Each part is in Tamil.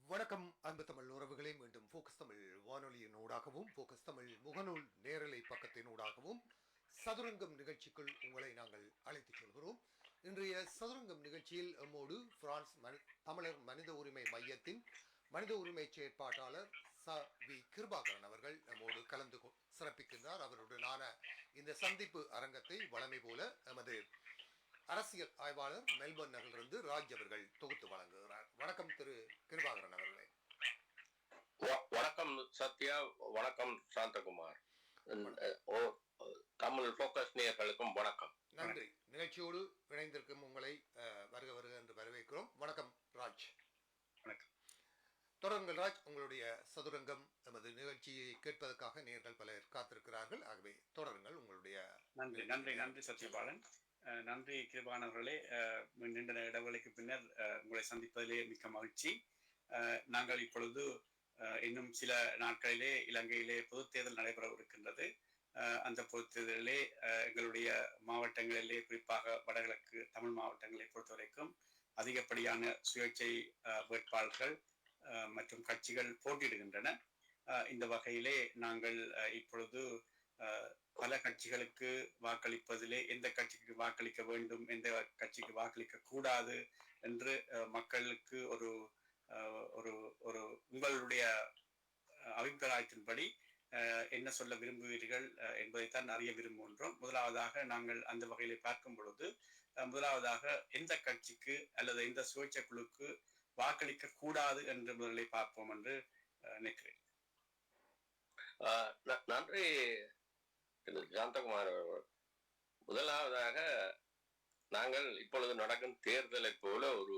வணக்கம் அன்பு தமிழ் உறவுகளே, மீண்டும் ஃபோக்கஸ் தமிழ் வானொலியின் ஊடாகவும் ஃபோக்கஸ் தமிழ் முகநூல் நேரலை பக்கத்தின் ஊடாகவும் சதுரங்கம் நிகழ்ச்சிக்குள் உங்களை நாங்கள் அழைத்துச் செல்கிறோம். இன்றைய சதுரங்கம் நிகழ்ச்சியில் நம்மோடு பிரான்ஸ் தமிழர் மனித உரிமை மையத்தின் மனித உரிமை செயற்பாட்டாளர் வி கிருபாகரன் அவர்கள் நம்மோடு கலந்து சிறப்பிக்கின்றார். அவருடனான இந்த சந்திப்பு அரங்கத்தை வழமை போல எமது அரசியல் ஆய்வாளர் மெல்பர்ன் நகரிலிருந்து ராஜ் அவர்கள் தொகுத்து வழங்குகிறார். வணக்கம் திரு கிருபாகரன் அவர்களே. வணக்கம் சத்யா, வணக்கம் சாந்தகுமார், தமிழ் போக்கஸ் நேயர்களுக்கும் வணக்கம். நன்றி. நிகழ்ச்சியோடு இணைந்திருக்கும் உங்களை வருக வருக என்று வரவேற்கிறோம். வணக்கம் ராஜ். வணக்கம். தொடருங்கள் ராஜ், உங்களுடைய சதுரங்கம் எமது நிகழ்ச்சியை கேட்பதற்காக நேயர்கள் பலர் காத்திருக்கிறார்கள். ஆகவே தொடருங்கள் உங்களுடைய. நன்றி நன்றி நன்றி சத்யபாலன். நன்றி கிருபாகரன் அவர்களே. நீண்ட இடைவெளிக்கு பின்னர் உங்களை சந்திப்பதிலே மிக்க மகிழ்ச்சி. நாங்கள் இப்பொழுது இன்னும் சில நாட்களிலே இலங்கையிலே பொதுத் தேர்தல் நடைபெற இருக்கின்றது. அந்த பொதுத் தேர்தலிலே எங்களுடைய மாவட்டங்களிலே, குறிப்பாக வடகிழக்கு தமிழ் மாவட்டங்களை பொறுத்தவரைக்கும் அதிகப்படியான சுயேட்சை வேட்பாளர்கள் மற்றும் கட்சிகள் போட்டியிடுகின்றன. இந்த வகையிலே நாங்கள் இப்பொழுது பல கட்சிகளுக்கு வாக்களிப்பதிலே எந்த கட்சிக்கு வாக்களிக்க வேண்டும், எந்த கட்சிக்கு வாக்களிக்க கூடாது என்று மக்களுக்கு ஒரு ஒரு ஒரு உங்களுடைய அபிப்பிராயத்தின்படி என்ன சொல்ல விரும்புவீர்கள் என்பதைத்தான் அறிய விரும்புகின்றோம். முதலாவதாக நாங்கள் அந்த வகையிலே பார்க்கும் பொழுது, முதலாவதாக எந்த கட்சிக்கு அல்லது எந்த சுயேட்சை குழுக்கு வாக்களிக்க கூடாது என்று முதலிலே பார்ப்போம் என்று நினைக்கிறேன். நன்றி சாந்தகுமார் அவர்கள். முதலாவதாக நாங்கள் இப்பொழுது நடக்கும் தேர்தலை போல ஒரு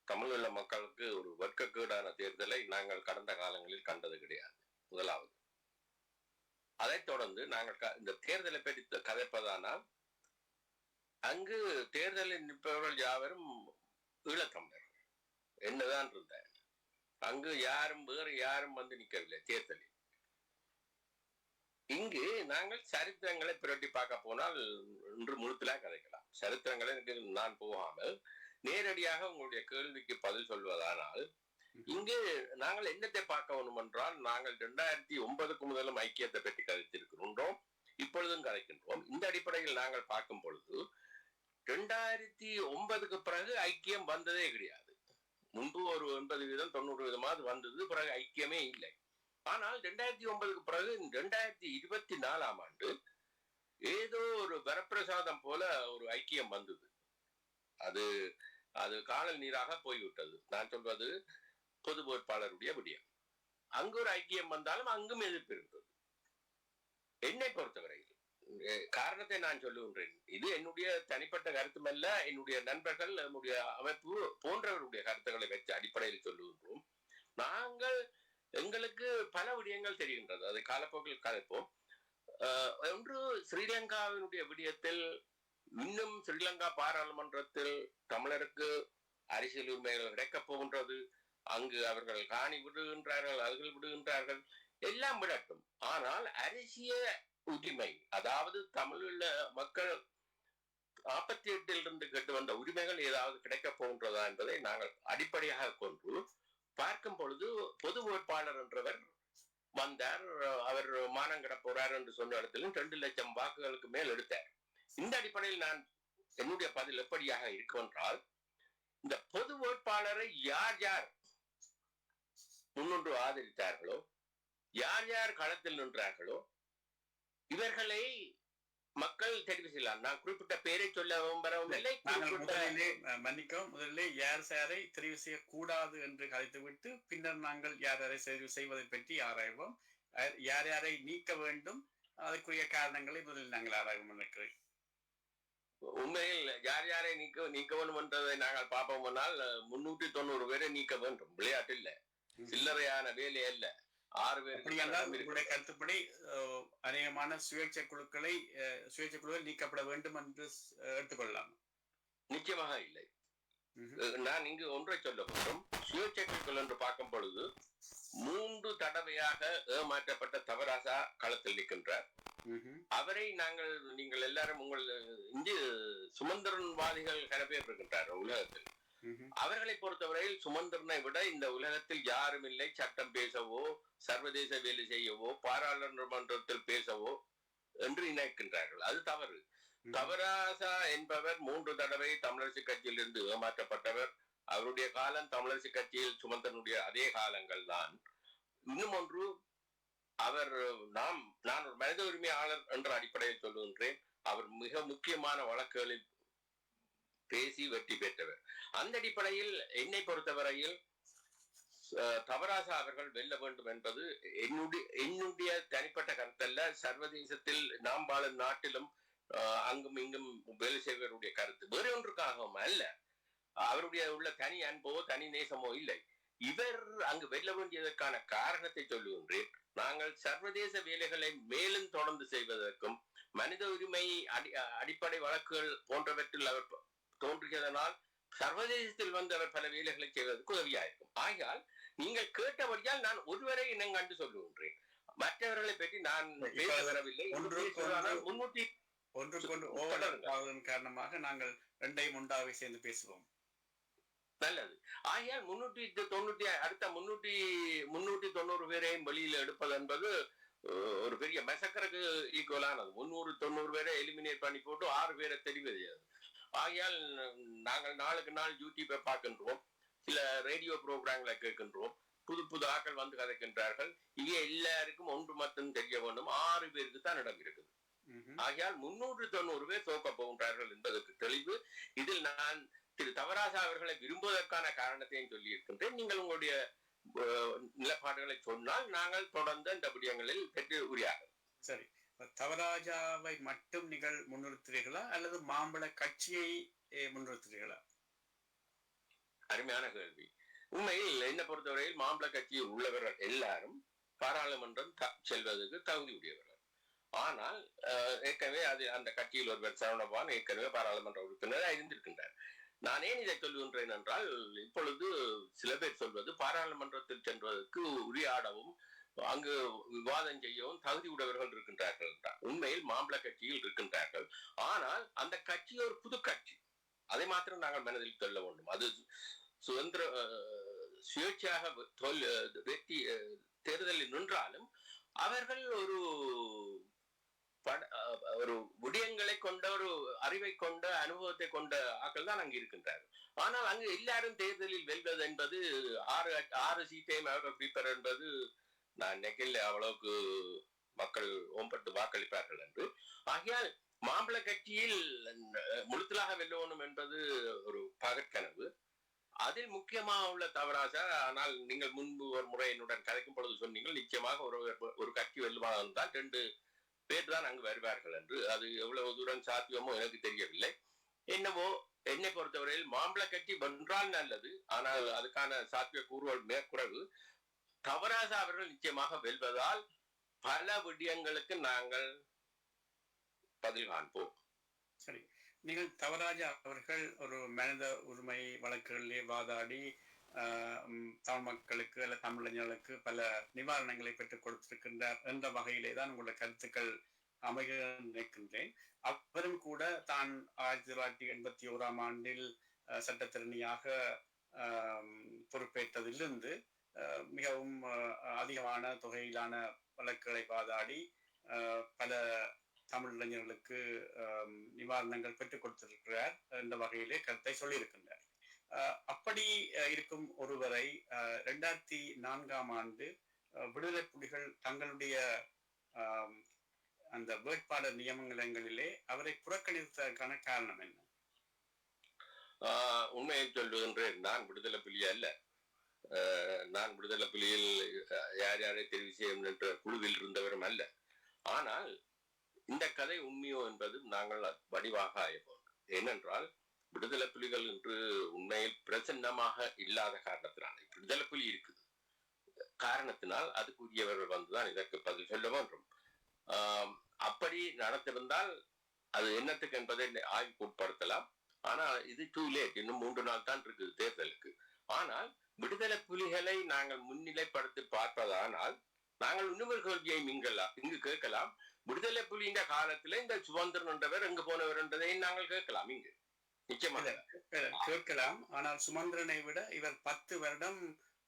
தமிழுள்ள மக்களுக்கு ஒரு வெட்கக்கேடான தேர்தலை நாங்கள் கடந்த காலங்களில் கண்டது கிடையாது. முதலாவது. அதைத் தொடர்ந்து நாங்கள் இந்த தேர்தலை பற்றி கதைப்பதானால், அங்கு தேர்தலில் நிற்பவர்கள் யாவரும் ஈழத்தமிழர்கள் என்னதான் இருந்தார். அங்கு யாரும் வேறு யாரும் வந்து நிற்கவில்லை தேர்தலில். இங்கு நாங்கள் சரித்திரங்களை புரட்டி பார்க்க போனால் இன்று முழுத்திலா கதைக்கலாம். சரித்திரங்களை நான் போகாமல் நேரடியாக உங்களுடைய கேள்விக்கு பதில் சொல்வதானால், இங்கு நாங்கள் என்னத்தை பார்க்க வேணும் என்றால், நாங்கள் 2009 முதலும் ஐக்கியத்தை பற்றி கதைத்திருக்கின்றோம், இப்பொழுதும் கதைக்கின்றோம். இந்த அடிப்படையில் நாங்கள் பார்க்கும் பொழுது 2009 பிறகு ஐக்கியம் வந்ததே கிடையாது. முன்பு ஒரு 80% 90% வந்தது, பிறகு ஐக்கியமே இல்லை. ஆனால் 2009 பிறகு 2024 ஏதோ ஒரு வரப்பிரசாதம் போல ஒரு ஐக்கியம் வந்தது. அது அது காணல் நீராக போய்விட்டது. நான் சொல்வது பொது வேட்பாளருடைய விடயம். அங்கு ஒரு ஐக்கியம் வந்தாலும் அங்கும் எதிர்ப்பு இருந்தது. என்னை பொறுத்தவரையில் காரணத்தை நான் சொல்லுகின்றேன். இது என்னுடைய தனிப்பட்ட கருத்துமல்ல, என்னுடைய நண்பர்கள், என்னுடைய அமைப்பு போன்றவருடைய கருத்துக்களை வச்சு அடிப்படையில் சொல்லுகின்றோம். நாங்கள் எங்களுக்கு பல விடயங்கள் தெரிகின்றது, அதை காலப்போக்கில் கதைப்போம். ஒன்று, ஸ்ரீலங்காவினுடைய விடயத்தில் இன்னும் ஸ்ரீலங்கா பாராளுமன்றத்தில் தமிழருக்கு அரசியல் உரிமைகள் கிடைக்கப் போகின்றது. அங்கு அவர்கள் காணி விடுகின்றார்கள், அவர்கள் விடுகின்றார்கள், எல்லாம் விடட்டும். ஆனால் அரசியல் உரிமை, அதாவது தமிழுள்ள மக்கள் 48 இருந்து கேட்டு வந்த உரிமைகள் ஏதாவது கிடைக்கப் போகின்றதா என்பதை நாங்கள் அடிப்படையாக கொண்டு பார்க்கும் பொழுது, பொது வேட்பாளர் என்றவர் வந்தார். அவர் மானங்கட போறார் என்று சொன்ன இடத்திலும் 2 லட்சம் வாக்குகளுக்கு மேல் எடுத்தார். இந்த அடிப்படையில் நான் என்னுடைய பதில் எப்படியாக இருக்கும் என்றால், இந்த பொது வேட்பாளரை யார் யார் முன்னின்று ஆதரித்தார்களோ, யார் யார் களத்தில் நின்றார்களோ, இவர்களை மக்கள் தெரிவு செய்யலாம். நான் குறிப்பிட்ட பேரை சொல்ல விரும்பவில்லை. முதலிலே யார் யாரை தெரிவு செய்யக்கூடாது என்று கதைத்துவிட்டு பின்னர் நாங்கள் யார் யாரை தெரிவு செய்வதை பற்றி ஆராய்வோம். யார் யாரை நீக்க வேண்டும், அதற்குரிய காரணங்களை முதலில் நாங்கள் ஆராய்வோம் நினைக்கிறேன். உண்மையில் யார் யாரை நீக்க வேண்டும் என்றதை நாங்கள் பார்ப்போம். 390 பேரை நீக்க வேண்டும். விளையாட்டு இல்ல, சில்லறையான வேலை அல்ல. 6 பேர் கருத்துப்படி அநேகமான சுயேட்சை குழுக்கள் நீக்கப்பட வேண்டும் என்று எடுத்துக்கொள்ளலாம். நிச்சயமாக இல்லை. நான் இங்கு ஒன்றை சொல்ல வேண்டும். சுயேட்சை குழுக்கள் என்று பார்க்கும் பொழுது 3 தடவையாக ஏமாற்றப்பட்ட தவராசா களத்தில் நிற்கின்றார். அவரை நீங்கள் எல்லாரும் உங்கள் இந்திய சுமந்திரன்வாதிகள் கன பேர் இருக்கின்றார் உலகத்தில். அவர்களை பொறுத்தவரையில் சுமந்திரனை விட இந்த உலகத்தில் யாரும் இல்லை சட்டம் பேசவோ சர்வதேச வேலை செய்யவோ பாராளுமன்றத்தில் பேசவோ என்று நினைக்கின்றார்கள். அது தவறு. தவராசா என்பவர் 3 தடவை தமிழரசு கட்சியிலிருந்து ஏமாற்றப்பட்டவர். அவருடைய காலம் தமிழரசு கட்சியில் சுமந்திரனுடைய அதே காலங்கள் தான். இன்னும் ஒன்று, அவர் நான் ஒரு மனித உரிமையாளர் என்ற அடிப்படையில் சொல்லுகின்றேன். அவர் மிக முக்கியமான வழக்குகளில் பேசி வெற்றி பெற்றவர். அந்த அடிப்படையில் என்னை பொறுத்தவரையில் தவராசா அவர்கள் வெல்ல வேண்டும் என்பது என்னுடைய தனிப்பட்ட கருத்தல்ல. சர்வதேசத்தில் நாம் வாழும் நாட்டிலும் அங்கும் இங்கும் வேலை செய்வருடைய கருத்து. வேறு ஒன்றுக்காகவும் அல்ல. அவருடைய உள்ள தனி அன்போ தனி நேசமோ இல்லை. இவர் அங்கு வெல்ல வேண்டியதற்கான காரணத்தை சொல்லுகின்றேன். நாங்கள் சர்வதேச வேலைகளை மேலும் தொடர்ந்து செய்வதற்கும் மனித உரிமை அடிப்படை வழக்குகள் போன்றவற்றில் அவர் தோன்றுகிறதனால் சர்வதேசத்தில் வந்து அவர் பல வேலைகளை செய்வதற்கு உதவியாயிருக்கும். ஆகையால் நீங்கள் கேட்டபடியால் நான் ஒருவரை இனங்கண்டு சொல்லுகின்றேன். மற்றவர்களை பற்றி நான் பேச வரவில்லை. காரணமாக நாங்கள் 2ஐயும் ஒன்றாக சேர்ந்து பேசுவோம். நல்லது. ஆகையால் 390 பேரையும் வெளியில எடுப்பது என்பது ஒரு பெரிய மெசக்கருக்கு ஈக்குவலானது. 390 பேரை எலிமினேட் பண்ணி போட்டு 6 பேரை தெரிவது. ஆகையால் நாங்கள் நாளுக்கு நாள் யூடியூப்பை பார்க்கின்றோம், சில ரேடியோ ப்ரோக்ராம்களை கேட்கின்றோம், புது ஆக்கள் வந்து கதைக்கின்றார்கள். இங்கே எல்லாருக்கும் ஒன்று மட்டும் தெரிய வேண்டும், 6 பேருக்கு தான் இடம் இருக்குது. ஆகையால் 390 பேர் தோக்க போகின்றார்கள் என்பதற்கு தெளிவு. இதில் நான் திரு தவராசா அவர்களை விரும்புவதற்கான காரணத்தையும் சொல்லி இருக்கின்றேன். நீங்கள் உங்களுடைய நிலப்பாடுகளை சொன்னால் நாங்கள் தொடர்ந்து இந்த விடயங்களில் பெற்று உரியாகும். சரி, தவராஜாவை மட்டும் நீங்கள் முன்னிறுத்துறீர்களா அல்லது மாம்பழ கட்சியை முன்னிறுத்துறீர்களா? அருமையான கேள்வி. உண்மையில் என்னை பொறுத்தவரையில் மாம்பழ கட்சியில் உள்ளவர்கள் எல்லாரும் பாராளுமன்றம் செல்வதற்கு தகுதி உடையவர்கள். ஆனால் ஏற்கனவே அந்த கட்சியில் ஒருவர் சரவணபவன் ஏற்கனவே பாராளுமன்ற உறுப்பினராக இருந்திருக்கின்றார். நான் ஏன் இதை சொல்லுகின்றேன் என்றால், இப்பொழுது சில பேர் சொல்வது பாராளுமன்றத்தில் செல்வதற்கு உரையாடவும் அங்கு விவாதம் செய்யவும் தகுதி உடையவர்கள் இருக்கின்றார்கள் என்றார். உண்மையில் மாம்பழ கட்சியில் இருக்கின்றார்கள். ஆனால் அந்த கட்சி ஒரு புது கட்சி. அதை மாத்திரம் நாங்கள் மனதில் சொல்ல வேண்டும். அது சுதந்திர சுயேட்சையாக வெற்றி தேர்தலில் நின்றாலும் அவர்கள் ஒரு விடயங்களை கொண்ட ஒரு அறிவை கொண்ட அனுபவத்தை கொண்ட ஆக்கள் தான் அங்கு இருக்கின்றார்கள். ஆனால் அங்கு எல்லாரும் தேர்தலில் வெல்வது என்பது 6 சீட்டையும் அவர்கள் பிரிப்பர் என்பது நான் நினைக்கல அவ்வளவுக்கு மக்கள் ஓம்பட்டு வாக்களிப்பார்கள் என்று. ஆகையால் மாம்பழ கட்சியில் முழுத்தலாக வெல்லணும் என்பது ஒரு பகற்கனவு. அதில் முக்கியமாக உள்ள தவராசா. ஆனால் நீங்கள் முன்பு ஒரு முறை என்னுடன் கதைக்கும் பொழுது சொன்னீங்கள், நிச்சயமாக ஒரு கட்சி வெல்லுமாக இருந்தால் 2 பேர் தான் அங்கு வருவார்கள் என்று. அது எவ்வளவு தூரம் சாத்தியமோ எனக்கு தெரியவில்லை. என்னவோ என்னை பொறுத்தவரையில் மாம்பழ கட்சி வென்றால் நல்லது. ஆனால் அதுக்கான சாத்திய கூறுகள் மேற்குறைவு. தவராசா அவர்கள் நிச்சயமாக வெல்வதால் பல விடயங்களுக்கு நாங்கள் பதில் காண்போம். சரி, நீங்கள் தவராஜா அவர்கள் ஒரு மனித உரிமை வழக்குகளிலே வாதாடி தமிழ் மக்களுக்கு அல்ல தமிழர்களுக்கு பல நிவாரணங்களை பெற்றுக் கொடுத்திருக்கின்றார் என்ற வகையிலே தான் உங்களுடைய கருத்துக்கள் அமைய நினைக்கின்றேன். அவரும் கூட தான் 1981ஆம் ஆண்டில் சட்டத்திறனியாக பொறுப்பேற்றதிலிருந்து மிகவும் அதிகமான தொகையிலான வழக்குகளை வாதாடி பல தமிழ் இளைஞர்களுக்கு நிவாரணங்கள் பெற்றுக் கொடுத்திருக்கிறார் என்ற வகையிலே கருத்தை சொல்லியிருக்கின்றார். அப்படி இருக்கும் ஒருவரை 2004ஆம் ஆண்டு விடுதலை புலிகள் தங்களுடைய அந்த வேட்பாளர் நியமனங்களிலே அவரை புறக்கணித்ததற்கான காரணம் என்ன? உண்மையை சொல்லுகின்றேன். நான் விடுதலை புலி அல்ல. நான் விடுதலை புலியில் யார் யாரை தெரிவு செய்யும் என்ற குழுவில் இருந்தவரும் அல்ல. ஆனால் இந்த கதை உண்மையோ என்பது நாங்கள் வடிவாக ஆய்வோம். ஏனென்றால் விடுதலை புலிகள் என்று உண்மையில் பிரசன்னமாக இல்லாத காரணத்தினால், விடுதலை புலி இருக்குது காரணத்தினால் அதுக்குரியவர்கள் வந்துதான் இதற்கு பதில் சொல்ல வேண்டும். அப்படி நடத்திருந்தால் அது என்னத்துக்கு என்பதை ஆய்வுக்கு உட்படுத்தலாம். ஆனால் இது டூ லேட். இன்னும் 3 நாள் தான் இருக்குது தேர்தலுக்கு. ஆனால் விடுதலை புலிகளை நாங்கள் முன்னிலைப்படுத்தி பார்ப்பதானால் நாங்கள் இன்னொரு கேள்வியை இங்கு கேட்கலாம். விடுதலை புலியின் காலத்துல இந்த சுதந்திரன் என்றவர் எங்கு போனவர் என்றதை நாங்கள் கேட்கலாம். இங்கு நிச்சயமாக கேட்கலாம். ஆனால் சுமந்திரனை விட இவர் 10 வருடம்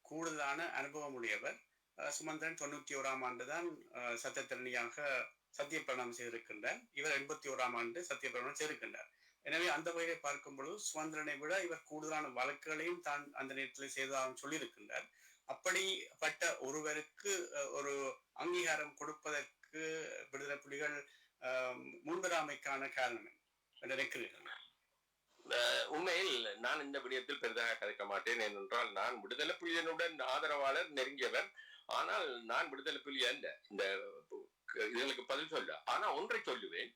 கூடுதலான அனுபவம் உடையவர். சுமந்திரன் 91ஆம் ஆண்டுதான் சட்டத்திறனியாக சத்தியப்பிரமாணம் செய்திருக்கின்றார். இவர் 81ஆம் ஆண்டு சத்தியப்பிரமாணம் செய்திருக்கின்றார். எனவே அந்த வகையை பார்க்கும் பொழுது சுமந்திரனை விட இவர் கூடுதலான வழக்குகளையும் தான் அந்த நேரத்தில் செய்ததாக சொல்லியிருக்கின்றார். அப்படிப்பட்ட ஒருவருக்கு ஒரு அங்கீகாரம் கொடுப்பதற்கு விடுதலை புலிகள் முன்வராமைக்கான காரணம் என்று நினைக்கிறீர்கள்? உண்மையில் நான் இந்த விடயத்தில் பெரிதாக கதைக்க மாட்டேன். ஏனென்றால் நான் விடுதலை புலிகளுடன் ஆதரவாளர் நெருங்கியவர். ஆனால் நான் விடுதலை புலி அல்ல. இந்த இதற்கு பதில் சொல்ல. ஆனா ஒன்றை சொல்லுவேன்.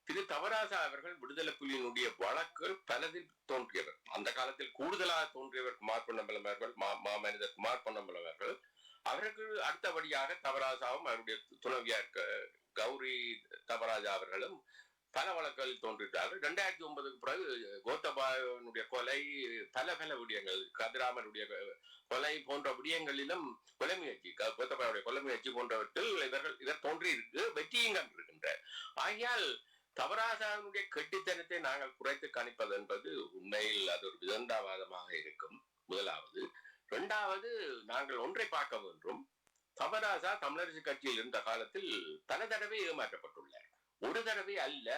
திரு தவராசா அவர்கள் விடுதலை புலியினுடைய வழக்குகள் பலதில் தோன்றியவர். அந்த காலத்தில் கூடுதலாக தோன்றியவர் குமார் பொன்னம்பலம் அவர்கள், மாமனிதர் குமார் பொன்னம்பலம் அவர்கள். அவருக்கு அடுத்தபடியாக தவராசாவும் அவருடைய துணைவியார் கௌரி தவராஜா அவர்களும் பல வழக்குகள் தோன்றிட்டார்கள். 2009 பிறகு கோத்தபாயனுடைய கொலை, பல விடயங்கள், கதிராமனுடைய கொலை போன்ற விடயங்களிலும் கொலை முயற்சி, கோத்தபாயுடைய கொலை முயற்சி போன்றவற்றில் இவர் தோன்றி இருக்கு, வெற்றியும் கண்டிருக்கின்றார். ஆகையால் தவராசாவினுடைய கெட்டித்தனத்தை நாங்கள் குறைத்து கணிப்பது என்பது உண்மையில் அது ஒரு விதண்டாவாதமாக இருக்கும். முதலாவது. இரண்டாவது, நாங்கள் ஒன்றை பார்க்க வேண்டும். தவராசா தமிழரசு கட்சியில் இருந்த காலத்தில் பல தடவை ஏமாற்றப்பட்டுள்ளார். ஒரு தடவை அல்ல.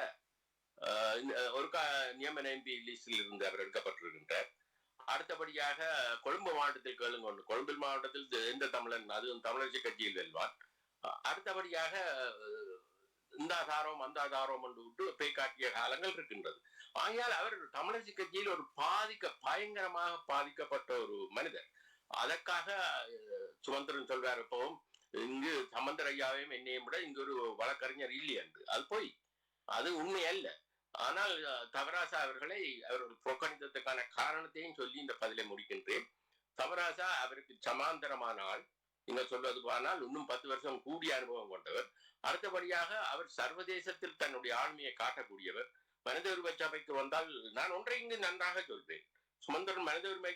ஒரு நியமன எம்பி லிஸ்டில் இருந்து அவர் எடுக்கப்பட்டிருக்கின்றார். அடுத்தபடியாக கொழும்பு மாவட்டத்தில் கேளுங்க, கொழும்பு மாவட்டத்தில் எந்த தமிழன் அதுவும் தமிழரசு கட்சியில் வெல்வான். அடுத்தபடியாக இந்த ஆதாரம் அந்த ஆதாரம் என்று விட்டு பேய் காட்டிய காலங்கள் இருக்கின்றது. ஆகையால் அவர் தமிழரசு கட்சியில் ஒரு பயங்கரமாக பாதிக்கப்பட்ட ஒரு மனிதர். அதற்காக சுமந்திரன் சொல்வார் எப்பவும், இங்கு சம்பந்தர் ஐயாவையும் என்னையும் விட இங்கு ஒரு வழக்கறிஞர் இல்லை என்று. அது போய் அது உண்மை அல்ல. ஆனால் தவராசா அவர்களை அவர் புறக்கணித்ததுக்கான காரணத்தையும் சொல்லி இந்த பதிலை முடிக்கின்றேன். தவராசா அவருக்கு சமாந்தரமான ஆள். நீங்க சொல்வது போனால் இன்னும் 10 வருஷம் கூடிய அனுபவம் கொண்டவர். அடுத்தபடியாக அவர் சர்வதேசத்தில் தன்னுடைய ஆளுமையை காட்டக்கூடியவர். மனித உரிமை சபைக்கு வந்தால் நான் ஒன்றை இங்கு நன்றாக சொல்வேன். சுமந்திரன் மனித உரிமை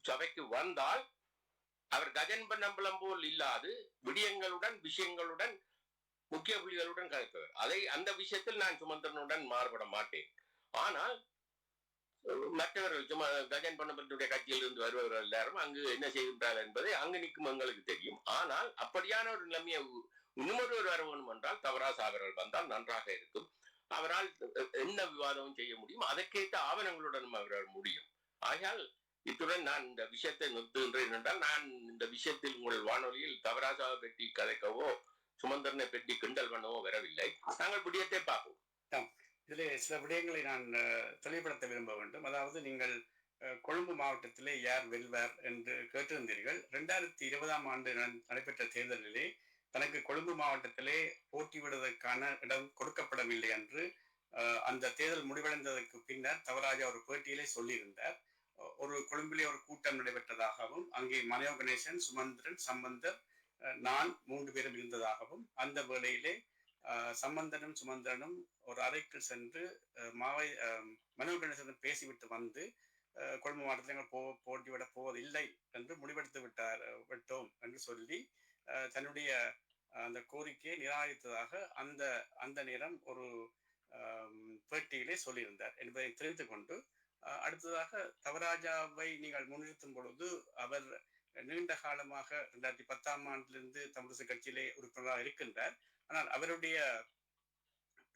சபைக்கு வந்தால் அவர் கஜன் பொன்னம்பலம் போல் இல்லாது விடயங்களுடன் விஷயங்களுடன் முக்கிய புள்ளிகளுடன் கலைப்பவர். அந்த விஷயத்தில் நான் சுமந்திரனுடன் மாறுபட மாட்டேன். ஆனால் மற்றவர்கள் சும்மா கஜன் பொன்னம்பலத்துடைய கட்சியில் இருந்து வருபவர்கள் எல்லாரும் அங்கு என்ன செய்கின்றார்கள் என்பதை அங்கு நிற்கும் எங்களுக்கு தெரியும். ஆனால் அப்படியான ஒரு நிலைமையை இன்னொரு வர வேண்டும் என்றால் தவராசா அவர்கள் வந்தால் நன்றாக இருக்கும். அவரால் என்ன விவாதமும் செய்ய முடியும், அதற்கேற்ற ஆவணங்களுடனும் அவரால் முடியும். ஆகையால் இத்துடன் நான் இந்த விஷயத்தை நிறுத்துகின்றேன் என்றால், நான் இந்த விஷயத்தில் உங்கள் வானொலியில் தவராசாவை பற்றி கதைக்கவோ சுமந்திரனை பற்றி கிண்டல் பண்ணவோ வரவில்லை. நாங்கள் விடயத்தை பார்ப்போம். இதிலே சில விடயங்களை நான் தெளிவுபடுத்த விரும்ப வேண்டும். அதாவது நீங்கள் கொழும்பு மாவட்டத்திலே யார் வெல்வார் என்று கேட்டிருந்தீர்கள். 2020ஆம் ஆண்டு நடைபெற்ற தேர்தலிலே தனக்கு கொழும்பு மாவட்டத்திலே போட்டியிடுவதற்கான இடம் கொடுக்கப்படவில்லை என்று அந்த தேர்தல் முடிவடைந்ததற்கு பின்னர் தவராஜா ஒரு பேட்டியிலே சொல்லியிருந்தார். ஒரு கொழும்பிலே ஒரு கூட்டம் நடைபெற்றதாகவும் அங்கே மனோ கணேசன், சுமந்திரன், சம்பந்தர், நான் 3 பேரும் இருந்ததாகவும் அந்த வேளையிலே சம்பந்தனும் சுமந்திரனும் ஒரு அறைக்கு சென்று மனோ கணேசனுடன் பேசிவிட்டு வந்து கொழும்பு மாவட்டத்தில் போட்டிவிட போவதில்லை என்று முடிவெடுத்து விட்டோம் என்று சொல்லி தன்னுடைய அந்த கோரிக்கையை நிராகரித்ததாக அந்த நேரம் ஒரு பேட்டியிலே சொல்லியிருந்தார் என்பதை தெரிந்து கொண்டு, அடுத்ததாக தவராஜாவை நீங்கள் முன்னிறுத்தும் பொழுது அவர் நீண்ட காலமாக 2010ஆம் ஆண்டிலிருந்து தமிழரசு கட்சியிலே உறுப்பினராக இருக்கின்றார். ஆனால் அவருடைய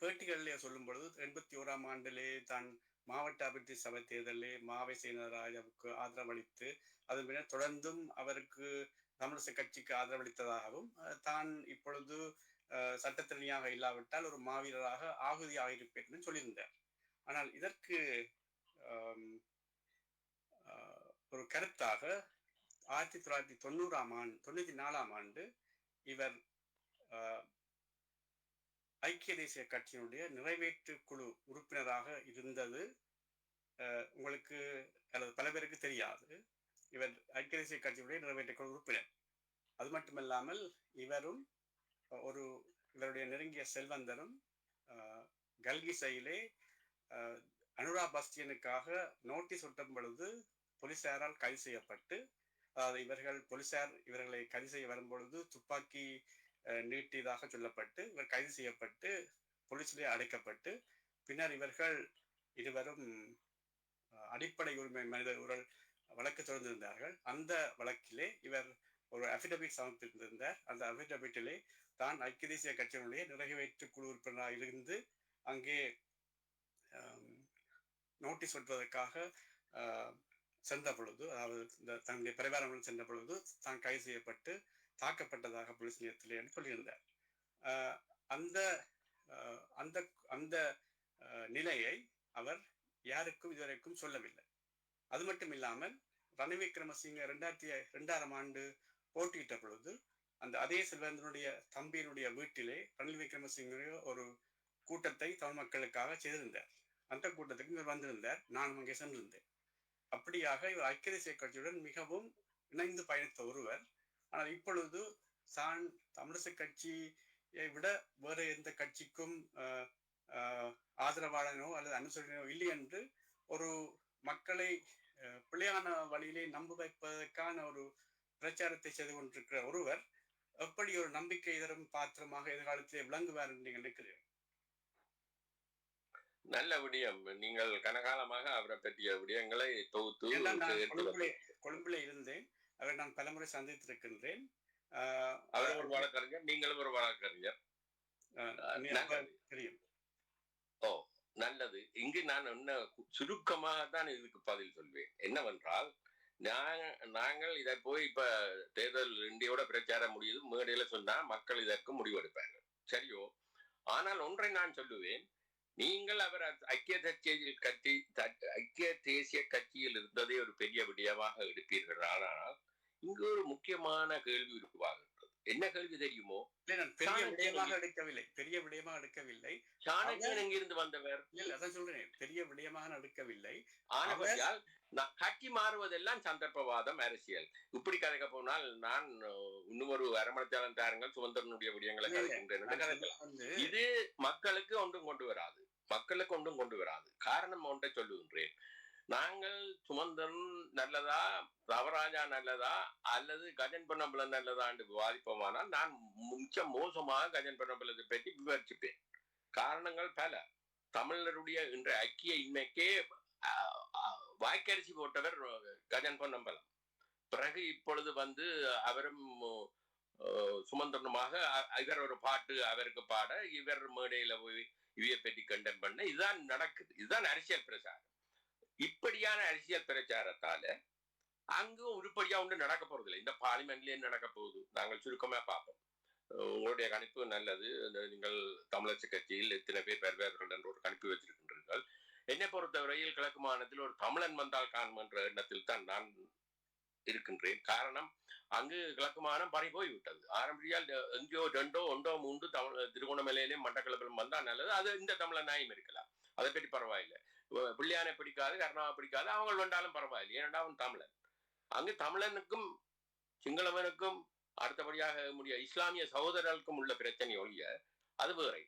பேட்டிகளிலே சொல்லும் பொழுது 81ஆம் ஆண்டிலே தான் மாவட்ட அபிவிருத்தி சபை தேர்தலிலே மாவை சேனராஜாவுக்கு ஆதரவளித்து அதன் பின்னர் தொடர்ந்தும் அவருக்கு தமிழரசு கட்சிக்கு ஆதரவளித்ததாகவும், தான் இப்பொழுது சட்டத்திறனியாக இல்லாவிட்டால் ஒரு மாவீரராக ஆகுதியாக இருப்பேன் என்று சொல்லியிருந்தார். ஆனால் இதற்கு ஒரு கருத்தாக 1994ஆம் ஆண்டு இவர் ஐக்கிய தேசிய கட்சியினுடைய நிறைவேற்று குழு உறுப்பினராக இருந்தது உங்களுக்கு அல்லது பல பேருக்கு தெரியாது. இவர் ஐக்கிய தேசிய கட்சியினுடைய நிறைவேற்று குழு உறுப்பினர். அது மட்டுமல்லாமல் இவருடைய நெருங்கிய செல்வந்தரும் கல்கிசையிலே அனுரா பாஸ்டியனுக்காக நோட்டீஸ் ஒட்டும் பொழுது போலீசாரால் கைது செய்யப்பட்டு, அதாவது போலீசார் இவர்களை கைது செய்ய வரும்பொழுது துப்பாக்கி நீட்டியதாக சொல்லப்பட்டு இவர் கைது செய்யப்பட்டு போலீசிலே அடைக்கப்பட்டு, பின்னர் இவர்கள் இருவரும் அடிப்படை உரிமை மனித உரிமை வழக்கு தொடர்ந்திருந்தார்கள். அந்த வழக்கிலே இவர் ஒரு அபிடபிட் சமர்ப்பித்திருந்தார். அந்த அபிடபிட்டிலே தான் ஐக்கிய தேசிய கட்சியினுடைய நிறைவேற்று குழு உறுப்பினராக இருந்து அங்கே நோட்டீஸ் கொடுப்பதற்காக சென்ற பொழுது, அதாவது தன்னுடைய பரிவாரங்களுடன் சென்ற பொழுது தான் கைது செய்யப்பட்டு தாக்கப்பட்டதாக போலீஸ் நிலையத்திலே சொல்லியிருந்தார். அந்த அந்த அந்த நிலையை அவர் யாருக்கும் இதுவரைக்கும் சொல்லவில்லை. அது மட்டும் இல்லாமல் ரணில் விக்ரமசிங்க 2002ஆம் ஆண்டு போட்டியிட்ட பொழுது அந்த அதே செல்வேந்திரனுடைய தம்பியினுடைய வீட்டிலே ரணில் விக்ரமசிங்க ஒரு கூட்டத்தை தமிழ் மக்களுக்காக செய்திருந்தார். அந்த கூட்டத்துக்கு இவர் வந்திருந்தார். நானும் அங்கே சென்றிருந்தேன். அப்படியாக இவர் ஐக்கிய தேசிய கட்சியுடன் மிகவும் இணைந்து பயணித்த ஒருவர். ஆனால் இப்பொழுது தான் தமிழிசை கட்சியை விட வேறு எந்த கட்சிக்கும் ஆதரவாளனோ அல்லது அனுசரணோ இல்லை என்று ஒரு மக்களை பிழையான வழியிலே நம்ப வைப்பதற்கான ஒரு பிரச்சாரத்தை செய்து கொண்டிருக்கிற ஒருவர் எப்படி ஒரு நம்பிக்கை தரும் பாத்திரமாக எதிர்காலத்திலே விளங்குவார் என்று நீங்கள் நினைக்கிறீர்கள்? நல்ல விடயம். நீங்கள் கனகாலமாக அவரை பற்றிய விடயங்களை தொகுத்து கொழும்புல இருந்தேன். அவரை நான் பலமுறை சந்தித்திருக்கின்றேன். அவர் ஒரு வழக்கறிஞர், நீங்களும் ஒரு வழக்கறிஞர். தெரியும். ஓ, நல்லது. இங்கு நான் என்ன சுருக்கமாகத்தான் இதுக்கு பதில் சொல்வேன். என்னவென்றால், நாங்கள் இதை போய் இப்ப தேர்தல் இந்தியோட பிரச்சாரம் முடியுது, மேடையில சொன்னா மக்கள் இதற்கு முடிவெடுப்பார்கள், சரியோ? ஆனால் ஒன்றை நான் சொல்லுவேன், நீங்கள் அவர் ஐக்கிய தேசிய கட்சியில் இருந்ததே ஒரு பெரிய விடயமாக எடுப்பீர்கள். ஆனால் இங்கு ஒரு முக்கியமான கேள்வி உருவாகின்றது. என்ன கேள்வி தெரியுமோ? பெரிய விடயமாக எடுக்கவில்லை. சாணக்கியன் எங்கிருந்து வந்தவர்? அதான் சொல்றேன், பெரிய விடயமாக எடுக்கவில்லை. ஆனால் கட்சி மாறுவதெல்லாம் சந்தர்ப்பவாதம், அரசியல். இப்படி கதைக்க போனால் நான் இன்னும் ஒரு அரமணத்தாளன் தாருங்கள் சுதந்திரனுடைய விடயங்களை கதைக்கின்றேன். இது மக்களுக்கு ஒன்றும் கொண்டு வராது. காரணம் ஒன்றை சொல்லுகின்றேன். நாங்கள் சுமந்திரன் நல்லதா, தவராஜா நல்லதா, அல்லது கஜன் பொன்னம்பலம் நல்லதா என்று விவாதிப்போமானால் நான் மிக மோசமாக கஜன் பொன்னம்பலத்தை பற்றி விவரிச்சுப்பேன். காரணங்கள் பல. தமிழருடைய இன்ற ஐக்கிய இன்மைக்கே வாய்க்கரிசி போட்டவர் கஜன் பொன்னம்பலம். பிறகு இப்பொழுது அவரும் சுமந்திரனுமாக இவர் ஒரு பாட்டு அவருக்கு பாட, இவர் மேடையில போய் இவையை பற்றி கண்டம் பண்ண, இதுதான் நடக்குது. இதுதான் அரசியல் பிரச்சாரம். இப்படியான அரசியல் பிரச்சாரத்தால அங்கு உருப்படியா ஒன்று நடக்க போறதில்லை. இந்த பார்லிமெண்ட்லயே நடக்க போகுது. நாங்கள் சுருக்கமா பார்ப்போம். உங்களுடைய கணிப்பு நல்லது. நீங்கள் தமிழரசு கட்சியில் எத்தனை பேர் பெறுவார்கள் என்ற ஒரு கணிப்பு வச்சிருக்கின்றீர்கள். என்னை பொறுத்தவரையில் கிழக்கு மாநிலத்தில் ஒரு தமிழன் வந்தால் காணும் என்ற எண்ணத்தில் தான் நான் இருக்கின்றேன். காரணம், அங்கு கிழக்கு மாநிலம் பறி போய்விட்டது. ஆரம்பியால் எங்கேயோ 2 1 3 திருகோணமலையிலேயும் மட்டக்களப்பிலும் வந்தா நல்லது. அது இந்த தமிழன் நாயும் இருக்கலாம், அதை பற்றி பரவாயில்லை. பிள்ளையானை பிடிக்காது, கருணாவை பிடிக்காது, அவங்க வந்தாலும் பரவாயில்லை. ஏனென்றா அவன் தமிழன். அங்கு தமிழனுக்கும் சிங்களவனுக்கும் அடுத்தபடியாக இஸ்லாமிய சகோதரர்களுக்கும் உள்ள பிரச்சனை ஒழிய அது வேறு.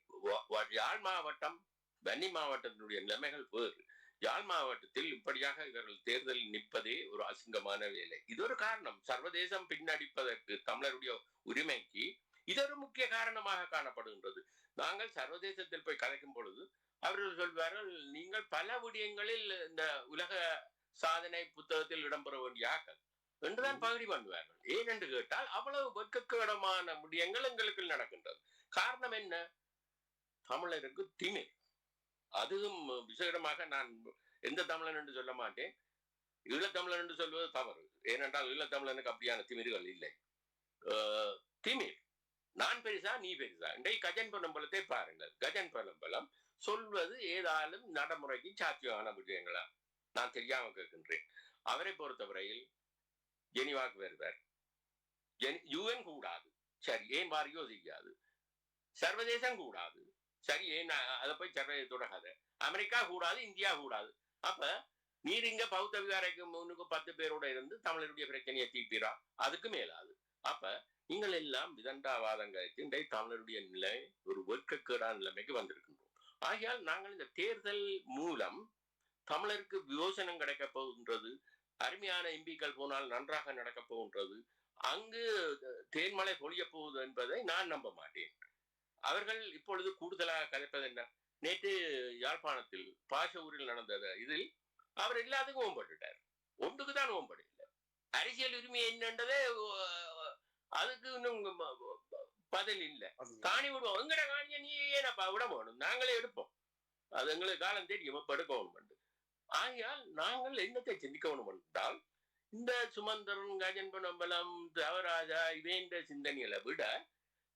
யாழ் மாவட்டம், வன்னி மாவட்டத்தினுடைய நிலைமைகள் வேறு. யாழ் மாவட்டத்தில் இப்படியாக இவர்கள் தேர்தலில் நிற்பதே ஒரு அசிங்கமான வேலை. இது ஒரு காரணம். சர்வதேசம் பின்னடிப்பதற்கு தமிழருடைய உரிமைக்கு இது ஒரு முக்கிய காரணமாக காணப்படுகின்றது. நாங்கள் சர்வதேசத்தில் போய் கலைக்கும் பொழுது அவர்கள் சொல்வார்கள், நீங்கள் பல விடயங்களில் இந்த உலக சாதனை புத்தகத்தில் இடம்பெற வேண்டிய ஆக்கள் என்றுதான் பகுதி பண்ணுவார்கள். ஏன் என்று கேட்டால் அவ்வளவு வெட்கக்கேடமான விடயங்கள் எங்களுக்கு நடக்கின்றது. காரணம் என்ன? தமிழருக்கு திமிர். அதுவும் விசேடமாக நான் எந்த தமிழன் என்று சொல்ல மாட்டேன், ஈழத்தமிழன் என்று சொல்வது தவறு. ஏனென்றால் ஈழத்தமிழனுக்கு அப்படியான திமிர்கள் இல்லை. திமிர், நான் பெருசா நீ பெருசா. இன்றைக்கு கஜன் பொன்னம்பலத்தை பாருங்கள். கஜன் பொன்னம்பலம் சொல்வது ஏதாலும் நடைமுறைக்கு சாத்தியமான விஷயங்களா? நான் தெரியாம கேட்கின்றேன். அவரை பொறுத்தவரையில் ஜெனிவாக்கு வருவார். UN கூடாது, சரி, ஏன் வாரி யோசிக்காது? சர்வதேசம் கூடாது, சரி, ஏன் அதை போய் சர்வதேசத்தோட கதை? அமெரிக்கா கூடாது, இந்தியா கூடாது. அப்ப நீர் இங்க பௌத்த விகாரைக்கு 10 பேரோட இருந்து தமிழருடைய பிரச்சனையை தீர்ப்பீரா? அதுக்கு மேலாது. அப்ப நீங்கள் எல்லாம் விதண்டாவாதங்களுக்கு இன்றைய தமிழருடைய நிலை ஒரு வெட்கக்கேடான நிலைமைக்கு வந்திருக்கின்றோம். ஆகையால் நாங்கள் இந்த தேர்தல் மூலம் தமிழருக்கு விமோசனம் கிடைக்க போகின்றது. அருமையான எம்பிக்கள் போனால் நன்றாக நடக்க போகின்றது. அங்கு தேன்மலை பொழிய போகுது என்பதை நான் நம்ப மாட்டேன். அவர்கள் இப்பொழுது கூடுதலாக கதைப்பது என்ன? நேற்று யாழ்ப்பாணத்தில் பாசூரில் நடந்த இதில் அவர் எல்லாத்துக்கும் ஓம்பட்டுட்டார். ஒன்றுக்கு தான் ஓம்படு இல்லை. அரசியல் உரிமை என்னன்றதே அதுக்கு இன்னும் பதில் இல்லை. காணி விடுவோம், எங்கட காணிய நீ ஏனப்பா விட போகணும், நாங்களே எடுப்போம், அது எங்களுக்கு காலம் தெரியும், இப்ப எடுக்கணும். ஆகையால் நாங்கள் என்னத்தை சிந்திக்கணும் என்றால், இந்த சுமந்திரன், கஜன் பொன்னம்பலம், தேவராஜா இவேந்த சிந்தனைகளை விட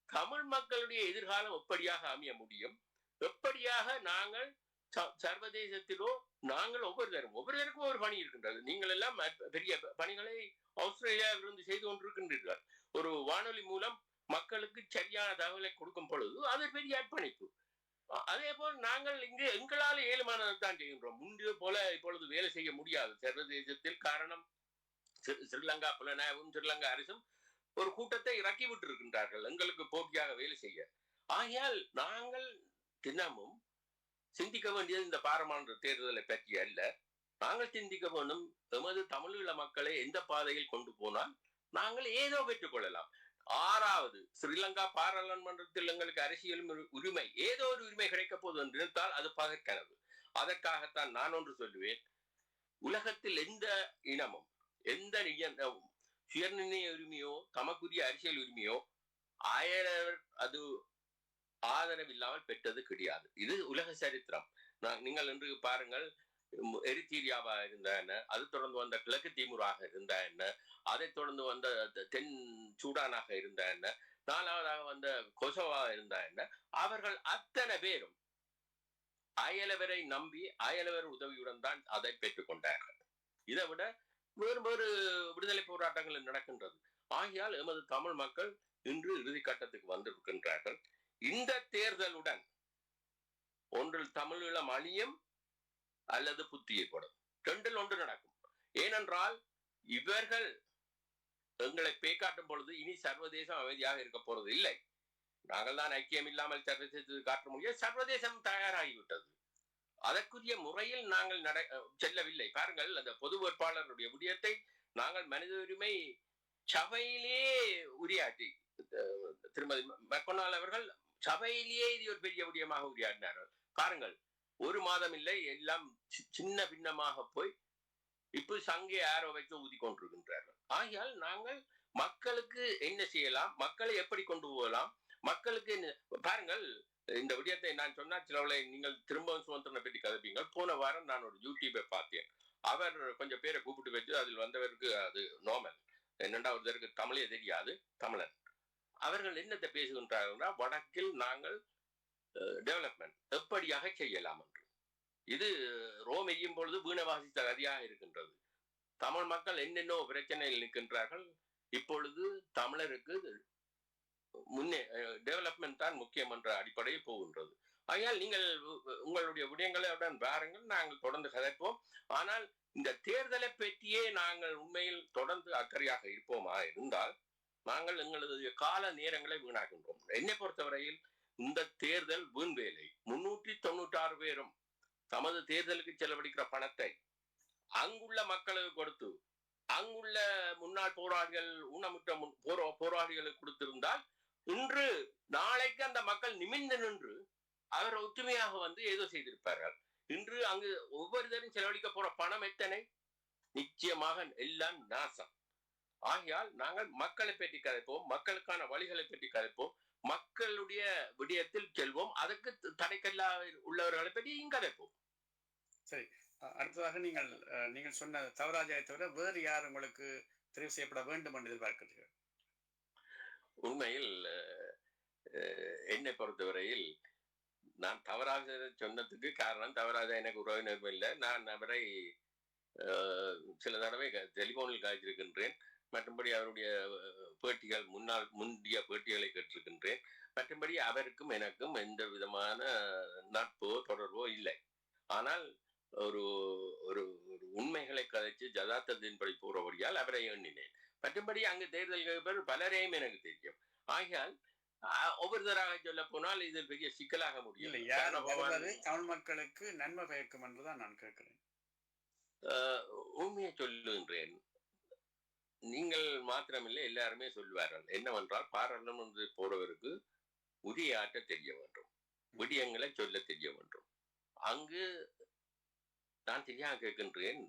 தமிழ் மக்களுடைய எதிர்காலம் எப்படியாக அமைய முடியும், எப்படியாக நாங்கள் சர்வதேசத்திலோ நாங்கள் ஒவ்வொருத்தருக்கும் ஒரு பணி இருக்கின்றது. நீங்கள் எல்லாம் பெரிய பணிகளை ஆஸ்திரேலியாவிலிருந்து செய்து கொண்டிருக்கின்றீர்கள். ஒரு வானொலி மூலம் மக்களுக்கு சரியான தகவலை கொடுக்கும் பொழுது அது பெரிய அர்ப்பணிப்பு. அதே போல் நாங்கள் இங்கு எங்களால் ஏழுமானதான் செய்கின்றோம். முன்பு போல இப்பொழுது வேலை செய்ய முடியாது சர்வதேசத்தில். காரணம், ஸ்ரீலங்கா புலனாய்வும் ஸ்ரீலங்கா அரசும் ஒரு கூட்டத்தை இறக்கி விட்டு இருக்கின்றார்கள் எங்களுக்கு போட்டியாக வேலை செய்ய. ஆகையால் நாங்கள் தினமும் சிந்திக்க வேண்டியது இந்த பாராளுமன்ற தேர்தலை பற்றி அல்ல. நாங்கள் சிந்திக்க வேண்டும், எமது தமிழீழ மக்களை எந்த பாதையில் கொண்டு போனால் நாங்கள் ஏதோ பெற்றுக் கொள்ளலாம். 6வது ஸ்ரீலங்கா பாராளுமன்றத்தில் எங்களுக்கு அரசியல் உரிமை, ஏதோ ஒரு உரிமை கிடைக்க போது என்று நினைத்தால் அது பகற்கனவு. அதற்காகத்தான் நான் ஒன்று சொல்லுவேன், உலகத்தில் எந்த இனமும் எந்த சுயநிர்ணய உரிமையோ தமக்குரிய அரசியல் உரிமையோ அது ஆதரவு இல்லாமல் பெற்றது கிடையாது. இது உலக சரித்திரம். நீங்கள் இன்று பாருங்கள், எரித்திரியாவா இருந்தா என்ன, அது தொடர்ந்து வந்த கிழக்கு தீமுராக இருந்தா என்ன, அதை தொடர்ந்து வந்த தென் சூடானாக இருந்தா என்ன, 4வதாக வந்த கொசோவா இருந்தா என்ன, அவர்கள் அத்தனை பேரும் அயலவரை நம்பி அயலவர் உதவியுடன் தான் அதை பெற்றுக் கொண்டார்கள். இதை விட வேறு வேறு விடுதலை போராட்டங்கள் நடக்கின்றது. ஆகையால் எமது தமிழ் மக்கள் இன்று இறுதி கட்டத்துக்கு வந்திருக்கின்றார்கள். இந்த தேர்தலுடன் ஒன்றில் தமிழீழம் அழியும் அல்லது புத்தி ஏற்படும். ரெண்டில் ஒன்று நடக்கும். ஏனென்றால் இவர்கள் எங்களை பேக்காட்டும் பொழுது இனி சர்வதேசம் அமைதியாக இருக்க போறது இல்லை. நாங்கள் தான் ஐக்கியம் இல்லாமல் சர்வதேசத்துக்கு காட்ட முடியும். சர்வதேசம் தயாராகிவிட்டது. அதற்குரிய முறையில் நாங்கள் செல்லவில்லை. பாருங்கள், அந்த பொது வேட்பாளருடைய விடயத்தை நாங்கள் மனித உரிமை சபையிலே உரையாற்றி திருமதி மெக்கொனால் அவர்கள் சபையிலேயே இது ஒரு பெரிய விடயமாக உரையாடினார்கள். பாருங்கள், ஒரு மாதம் இல்லை, எல்லாம் சின்ன பின்னமாக போய் இப்ப சங்கே யாரோ வைத்து ஊதி கொண்டிருக்கின்றார்கள். ஆகையால் நாங்கள் மக்களுக்கு என்ன செய்யலாம், மக்களை எப்படி கொண்டு போகலாம், மக்களுக்கு பாருங்கள், இந்த விடயத்தை நான் சொன்னா சிலவளை நீங்கள் திரும்பவும் சுமந்திரனை பற்றி கதைப்பீங்க. போன வாரம் நான் ஒரு யூடியூபை பார்த்தேன். அவர் கொஞ்சம் பேரை கூப்பிட்டு வச்சு அதில் வந்தவருக்கு அது நோமல், என்னண்டா ஒருத்தருக்கு தமிழே தெரியாது, தமிழன். அவர்கள் என்னத்தை பேசுகின்றார்கள், வடக்கில் நாங்கள் டெவலப்மெண்ட் எப்படியாக செய்யலாம் என்று. இது ரோம் எய்யும் பொழுது வீணவாசித்த கதியாக இருக்கின்றது. தமிழ் மக்கள் என்னென்னோ பிரச்சனையில் நிற்கின்றார்கள். இப்பொழுது தமிழருக்கு முன்னே டெவலப்மெண்ட் தான் முக்கியம் என்ற அடிப்படையில் போகின்றது. ஆகையால் நீங்கள் உங்களுடைய விடயங்களுடன் பாருங்கள், நாங்கள் தொடர்ந்து கதைப்போம். ஆனால் இந்த தேர்தலை பற்றியே நாங்கள் உண்மையில் தொடர்ந்து அக்கறையாக இருப்போமா இருந்தால் நாங்கள் எங்களது கால நேரங்களை வீணாகின்றோம். என்னை பொறுத்தவரையில் இந்த தேர்தல் வீண் வேலை. 396 பேரும் தமது தேர்தலுக்கு செலவழிக்கிற பணத்தை அங்குள்ள மக்களுக்கு கொடுத்து, அங்குள்ள முன்னாள் போராளிகள் ஊனமுற்ற போராளிகளுக்கு கொடுத்திருந்தால் இன்று நாளைக்கு அந்த மக்கள் நிமிர்ந்து நின்று அவர் ஒற்றுமையாக வந்து ஏதோ செய்திருப்பார்கள். இன்று அங்கு ஒவ்வொருத்தரும் செலவழிக்க போற பணம் எத்தனை? நிச்சயமாக எல்லாம் நாசம். ஆகையால் நாங்கள் மக்களை பற்றி கதைப்போம், மக்களுக்கான வழிகளை பற்றி கதைப்போம், மக்களுடைய விடயத்தில் செல்வோம், அதற்கு தடைக்கல்லா உள்ளவர்களை பற்றி இங்க கதைப்போம். சரி, அடுத்ததாக நீங்கள் சொன்ன தவராஜாயை தவிர வேறு யார் உங்களுக்கு தெரிவு செய்யப்பட வேண்டும் என்று எதிர்பார்க்கிறீர்கள்? உண்மையில் என்னை பொறுத்தவரையில் நான் தவறாக சொன்னதுக்கு காரணம், தவறாக எனக்கு உறவினர் இல்லை. நான் அவரை சில தடவை டெலிபோனில் காய்ச்சிருக்கின்றேன். மற்றபடி அவருடைய பேட்டிகள் முந்தைய பேட்டிகளை கேட்டிருக்கின்றேன். மற்றபடி அவருக்கும் எனக்கும் எந்த விதமான நட்போ தொடர்போ இல்லை. ஆனால் ஒரு ஒரு உண்மைகளை கதைச்சு ஜதார்த்தத்தின்படி போறபடியால் அவரை எண்ணினேன். மற்றபடி அங்கு தேர்தல் பலரையும் எனக்கு தெரியும். ஆகையால் ஒவ்வொருத்தராக சொல்ல போனால் இதில் பெரிய சிக்கலாக முடியும். தமிழ் மக்களுக்கு நன்மை பயக்கும் என்றுதான் நான் கேட்கிறேன். உண்மையை சொல்லுகின்றேன். நீங்கள் மாத்திரமில்லை, எல்லாருமே சொல்வார்கள் என்னவென்றால், பாராளுமன்ற போறவருக்கு உரிய ஆற்ற தெரிய வேண்டும். விடயங்களை சொல்ல தெரிய வேண்டும். அங்கு நான் தெரியாக கேட்கின்றேன்,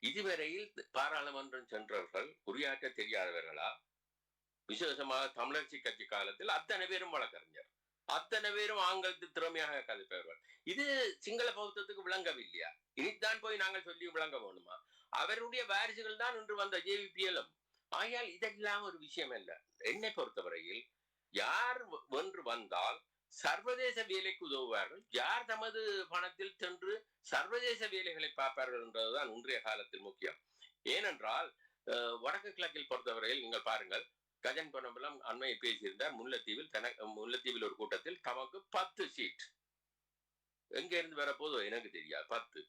இதுவரையில் பாராளுமன்றம் சென்றவர்கள் உரையாற்ற தெரியாதவர்களா? விசேஷமாக தமிழர்ச்சி கட்சி காலத்தில் அத்தனை பேரும் வழக்கறிஞர், அத்தனை பேரும் ஆங்கிலத்து திறமையாக கதைப்பவர்கள். இது சிங்கள பௌத்தத்துக்கு விளங்கவில்லையா? இனித்தான் போய் நாங்கள் சொல்லி விளங்க வேணுமா? அவருடைய வாரிசுகள் தான் இன்று வந்த JVPLம். ஆகையால் இதெல்லாம் ஒரு விஷயம் அல்ல. என்னை பொறுத்தவரையில் யார் வென்று வந்தால் சர்வதேச வேலைக்கு உதவுவார்கள், யார் தமது பணத்தில் சென்று சர்வதேச வேலைகளை பார்ப்பார்கள் என்றதுதான் இன்றைய காலத்தில் முக்கியம். ஏனென்றால் வடக்கு கிழக்கில் பொறுத்தவரையில் நீங்கள் பாருங்கள், கஜன் பொன்னம்பலம் அண்மையை பேசியிருந்தார். முல்லைத்தீவில் ஒரு கூட்டத்தில் தமக்கு 10 சீட் எங்க இருந்து வரப்போதோ எனக்கு தெரியாது, 10.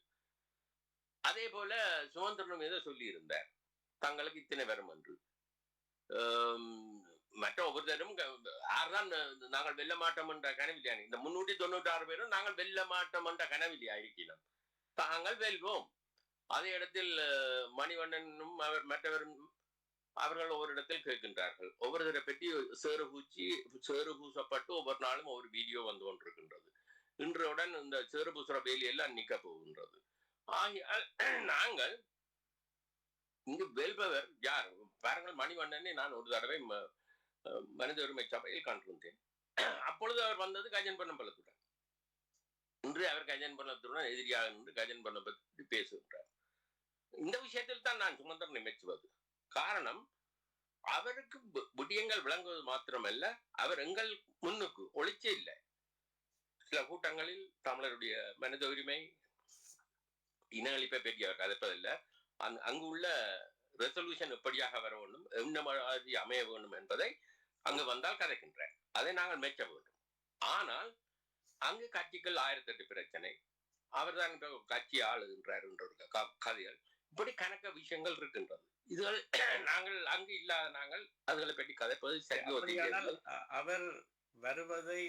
அதே போல சுமந்திரனும் ஏதோ சொல்லி இருந்தார், தங்களுக்கு இத்தனை வரும் என்று. மற்ற ஒவ்வொருத்தரும் யார்தான் நாங்கள் வெல்ல மாட்டோம் என்ற கனவில்லையா? இந்த 396 பேரும் நாங்கள் வெல்ல மாட்டோம் என்ற கனவில்லையா இருக்கிறோம்? தாங்கள் வெல்வோம். அதே இடத்தில் மணிவண்ணனும் மற்றவரும் அவர்கள் ஒவ்வொரு இடத்தில் கேட்கின்றார்கள். ஒவ்வொருத்தரை பற்றி சேறு பூசப்பட்டு ஒவ்வொரு நாளும் ஒவ்வொரு வீடியோ வந்து கொண்டிருக்கின்றது. இன்றுடன் இந்த சேறு பூசுற வேலையெல்லாம் நிக்க போகின்றது. ஆகையால் நாங்கள் இங்கு வெல்பவர் யார் பாருங்கள். மணிவண்ணனை நான் ஒரு தடவை மனித உரிமை சபையில் கண்டிருந்தேன். அப்பொழுது அவர் வந்தது கஜன் பொன்னம்பலத்துடன். இன்று அவர் கஜன் பொன்னம்பலத்துடன் எதிரியாக நின்று கஜன் பொன்னம்பலத்தை பேசுகின்றார். இந்த விஷயத்தில் தான் நான் சுமந்திரனை மெச்சுவது. காரணம், அவருக்கு விடயங்கள் விளங்குவது மாத்திரமல்ல, அவர் எங்கள் முன்னுக்கு ஒளிச்சே இல்லை. சில கூட்டங்களில் தமிழருடைய மனித உரிமை இன அழிப்பை பற்றி அவர் கதைப்பதில்லை. அங்கு உள்ள ரெசல்யூஷன் எப்படியாக வர வேண்டும், என்ன மாதிரி அமைய வேண்டும் என்பதை அங்கு வந்தால் கதைக்கின்றார். அதை நாங்கள் மெச்ச வேண்டும். ஆனால் அங்கு கட்சிகள் 1008 பிரச்சனை, அவர் தான் கட்சி ஆளுகின்றார் என்ற ஒரு கதைகள், இப்படி கணக்க விஷயங்கள் இருக்கின்றது. இதுகள் நாங்கள் அங்கு இல்லாத நாங்கள் அதுகளை பற்றி கதைப்பது சரி. அவர் வருவதை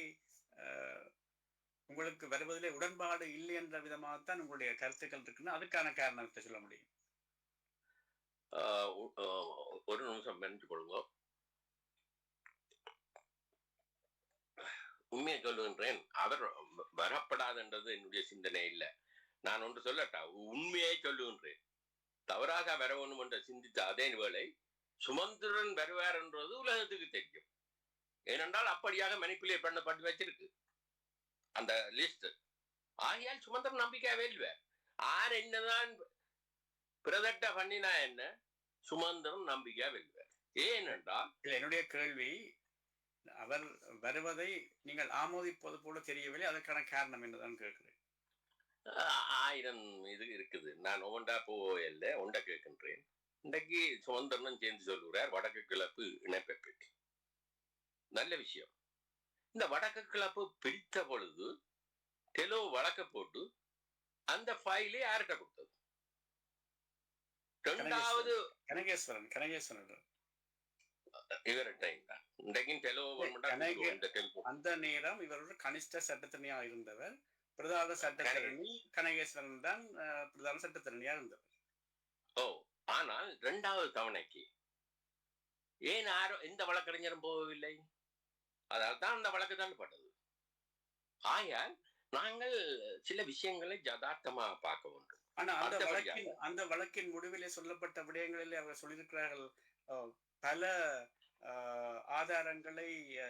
உங்களுக்கு வருவதிலே உடன்பாடு இல்லை என்ற விதமாகத்தான் உங்களுடைய கருத்துக்கள் இருக்குன்னு அதுக்கான காரணத்தை சொல்ல முடியும். ஒரு நிமிஷம் மென்று கொள்ளுங்க. உண்மையை சொல்லுகின்றேன், அவர் வரப்படாதுன்றது என்னுடைய சிந்தனை இல்லை. நான் ஒன்று சொல்லட்டா, உண்மையை சொல்லுகின்றேன். தவறாக வர வேணும் என்று சிந்தித்த அதே வேளை சுமந்திரன் வருவார் என்றது உலகத்துக்கு தெரியும். ஏனென்றால் அப்படியாக மனிப்புலேட் பண்ணப்பட்டு வச்சிருக்கு அந்த லிஸ்ட். ஆகையால் சுமந்திரன் நம்பிக்கையாவே இல்லையார். ஆர் என்னதான் பிரதட்ட பண்ணினா என்ன, சுமந்திரன் நம்பிக்கையா வெல்வார். ஏனென்றால் என்னுடைய கேள்வி, அவர் வருவதை நீங்கள் ஆமோதிப்பது போல தெரியவில்லை, அதற்கான காரணம் என்னதான் கேட்கிறேன். 1000 இது இருக்குது. நான் ஒவ்வொன்றா போகல, ஒன்றை கேட்கின்றேன். இன்றைக்கு சுமந்திரனும் சேர்ந்து சொல்லுகிறார் வடக்கு கிழப்பு இணைப்பை பற்றி. நல்ல விஷயம். இந்த வடக்கு கிழப்பு பிரித்த பொழுது டெலோ வழக்க போட்டு அந்த ஃபைலே யார்கிட்ட கொடுத்தது? இரண்டாவது கனகேஸ்வரன் அந்த நேரம் இவரோட கனிஷ்ட சட்டத்தரணியா இருந்தவர். பிரதான சட்டத்தரணி கனகேஸ்வரன் தான் பிரதான சட்டத்தரணியா இருந்தவர். ஆனால் இரண்டாவது தவணைக்கு ஏன் யாரும் எந்த வழக்கறிஞரும் போகவில்லை? அதால் தான் அந்த வழக்கு தள்ளப்பட்டது. ஆயால் நாங்கள் சில விஷயங்களை யதார்த்தமாக பார்க்க வேண்டும். ஆனா அந்த வழக்கின் முடிவிலே சொல்லப்பட்ட விடயங்களிலே அவர் சொல்லியிருக்கிறார்கள், பல ஆதாரங்களை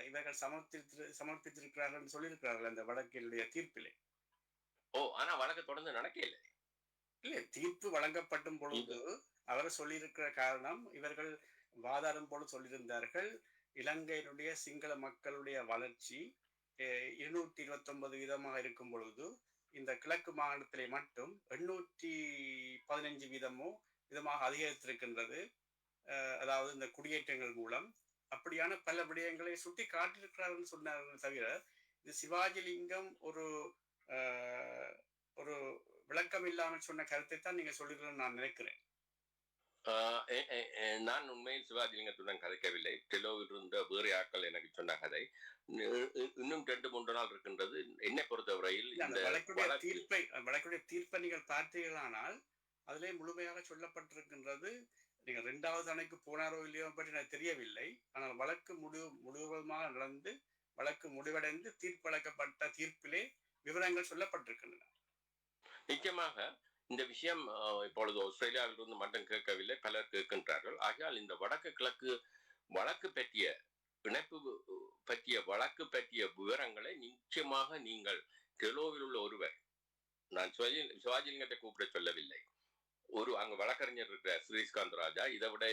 இவர்கள் சமர்ப்பித்திருக்கிறார்கள் சொல்லியிருக்கிறார்கள் அந்த வழக்கினுடைய தீர்ப்பிலே. ஆனா வழக்கு தொடர்ந்து நடக்கல. இல்ல, தீர்ப்பு வழங்கப்படும் பொழுது அவர் சொல்லியிருக்கிற காரணம், இவர்கள் வாதாடும் போல சொல்லியிருந்தார்கள், இலங்கையினுடைய சிங்கள மக்களுடைய வளர்ச்சி 229 வீதமாக இருக்கும் பொழுது இந்த கிழக்கு மாகாணத்திலே மட்டும் 815 வீதமாக அதிகரித்திருக்கின்றது. அதாவது இந்த குடியேற்றங்கள் மூலம் அப்படியான பல விடயங்களை சுட்டி காட்டியிருக்கிறார்கள் சொன்னார்கள். தவிர இது சிவாஜிலிங்கம் ஒரு விளக்கம் இல்லாமல் சொன்ன கருத்தை தான் நீங்க சொல்லிருக்கீங்கன்னு நான் நினைக்கிறேன். நான் உண்மையில் சிவாஜிலிங்கத்துடன் கதைக்கவில்லை. டெலோவில் இருந்த வேறு ஆட்கள் எனக்கு சொன்ன கதை. இன்னும் 2-3 நாள் இருக்கின்றது. என்னை பொறுத்தவரையில் இந்த வழக்குடைய தீர்ப்பை நீங்கள் பார்த்தீர்களானால் அதிலே முழுமையாக சொல்லப்பட்டிருக்கின்றது. நீங்க 2வது அணைக்கு போனாரோ இல்லையோ பற்றி எனக்கு தெரியவில்லை. ஆனால் வழக்கு முழுவதுமாக நடந்து வழக்கு முடிவடைந்து தீர்ப்பளிக்கப்பட்ட தீர்ப்பிலே விவரங்கள் சொல்லப்பட்டிருக்கின்றன. நிச்சயமாக இந்த விஷயம் இப்பொழுது ஆஸ்திரேலியாவிலிருந்து மட்டும் கேட்கவில்லை, பலர் கேட்கின்றார்கள். ஆகையால் இந்த வடக்கு கிழக்கு வழக்கு பற்றிய இணைப்பு பற்றிய வழக்கு பற்றிய விவரங்களை நிச்சயமாக நீங்கள் டெலோவில் உள்ள ஒருவர், நான் சிவாஜிலிங்கத்தை கூப்பிட சொல்லவில்லை, ஒரு அங்க வழக்கறிஞர் இருக்கிற ஸ்ரீஸ்காந்த் ராஜா, இதை விட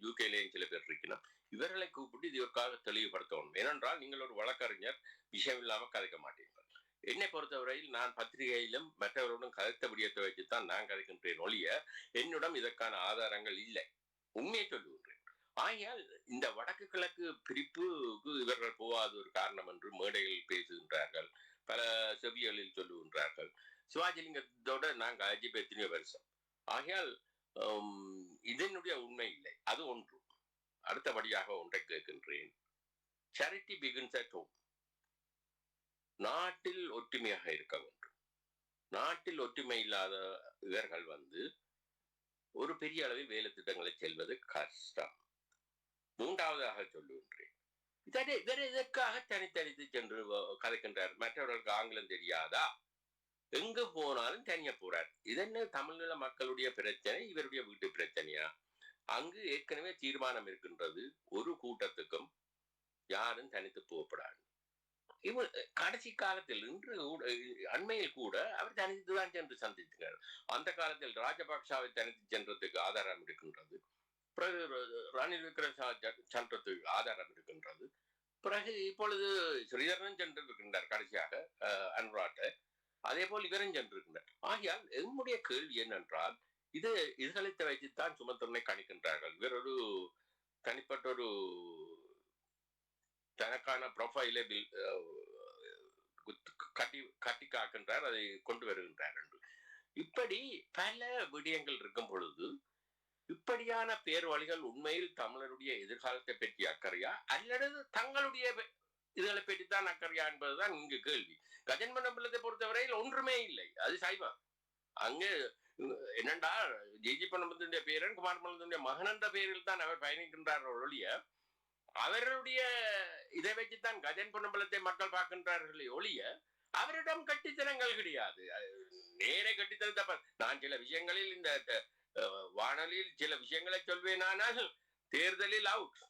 யூகேலேயும் சில பேர் இருக்கணும், இவர்களை கூப்பிட்டு இதற்காக தெளிவுபடுத்தணும். ஏனென்றால் நீங்கள் ஒரு வழக்கறிஞர், விஷயம் இல்லாம கதைக்க மாட்டீர்கள். என்னை பொறுத்தவரையில் நான் பத்திரிகையிலும் மற்றவர்களுடன் கதைத்த விடியத்தை வச்சுத்தான் நான் கதைக்கின்றேன் ஒழிய என்னிடம் இதற்கான ஆதாரங்கள் இல்லை. உண்மையை சொல்லுகின்றேன். ஆகையால் இந்த வடக்கு கிழக்கு பிரிப்புக்கு இவர்கள் போகாத ஒரு காரணம் என்று மேடைகளில் பேசுகின்றார்கள், பல செவிகளில் சொல்லுகின்றார்கள். சிவாஜிலிங்கத்தோட நாங்கள் அஜிப் எத்தனையோ வருஷம். ஆகையால் இதனுடைய உண்மை இல்லை. அது ஒன்று. அடுத்தபடியாக ஒன்றை கேட்கின்றேன். Charity begins at home. நாட்டில் ஒற்றுமையாக இருக்க வேண்டும். நாட்டில் ஒற்றுமை இல்லாத இவர்கள் ஒரு பெரிய அளவில் வேலை திட்டங்களை செல்வது கஷ்டம். மூன்றாவதாக சொல்லுகின்றேன், இதற்காக தனித்தனித்து சென்று கதைக்கின்றார். மற்றவர்களுக்கு ஆங்கிலம் தெரியாதா? எங்கு போனாலும் தனிய போறார். இதென்ன தமிழ்நில மக்களுடைய பிரச்சனை, இவருடைய வீட்டு பிரச்சனையா? அங்கு ஏற்கனவே தீர்மானம் இருக்கின்றது, ஒரு கூட்டத்துக்கும் யாரும் தனித்து போகப்படாது. இவர் கடைசி காலத்தில் இன்று அண்மையில் கூட அவர் தனித்துதான் சென்று சந்தித்தார். அந்த காலத்தில் ராஜபக்சாவை தனித்து சென்றதுக்கு ஆதாரம் இருக்கின்றது. பிறகு ரணில் விக்ரமசிங்கே சென்றதுக்கு ஆதாரம் இருக்கின்றது. பிறகு இப்பொழுது ஸ்ரீதரன் சென்றிருக்கின்றார் கடைசியாக அனுராட்டை. அதே போல் இவரும் சென்றிருக்கின்றார். ஆகையால் என்னுடைய கேள்வி என்னென்றால், இதுகளை வைத்துத்தான் சுமந்திரனை கணிக்கின்றார்கள். இவர் ஒரு தனிப்பட்ட ஒரு தனக்கான ப்ரொஃபைலை கட்டி காக்கின்றார், அதை கொண்டு வருகின்றார் என்று. இப்படி பல விடயங்கள் இருக்கும் பொழுது இப்படியான பேர்வழிகள் உண்மையில் தமிழருடைய எதிர்காலத்தை பற்றி அக்கறையா அல்லது தங்களுடைய இதுகளை பற்றித்தான் அக்கறையா என்பதுதான் இங்கு கேள்வி. கஜன் பொன்னம்பலத்தை பொறுத்தவரையில் ஒன்றுமே இல்லை, அது சைவம். அங்கு என்னண்டா ஜெய்ஜி பொன்னம்பலத்தினுடைய பேரன் குமார் பொன்னம்பலத்தினுடைய மகன் என்ற பெயரில் தான் அவர் பயணிக்கின்றார் ஒழிய அவர்களுடைய இதை வச்சுத்தான் கஜன் பொன்னம்பலத்தை மக்கள் பார்க்கின்றார்களே ஒழிய அவரிடம் கட்டித்தனங்கள் கிடையாது. நேரே கட்டித்தனத்தை நான் சில விஷயங்களில் இந்த வானொலியில் சில விஷயங்களை சொல்வேன், ஆனால் தேர்தலில் அவுட்.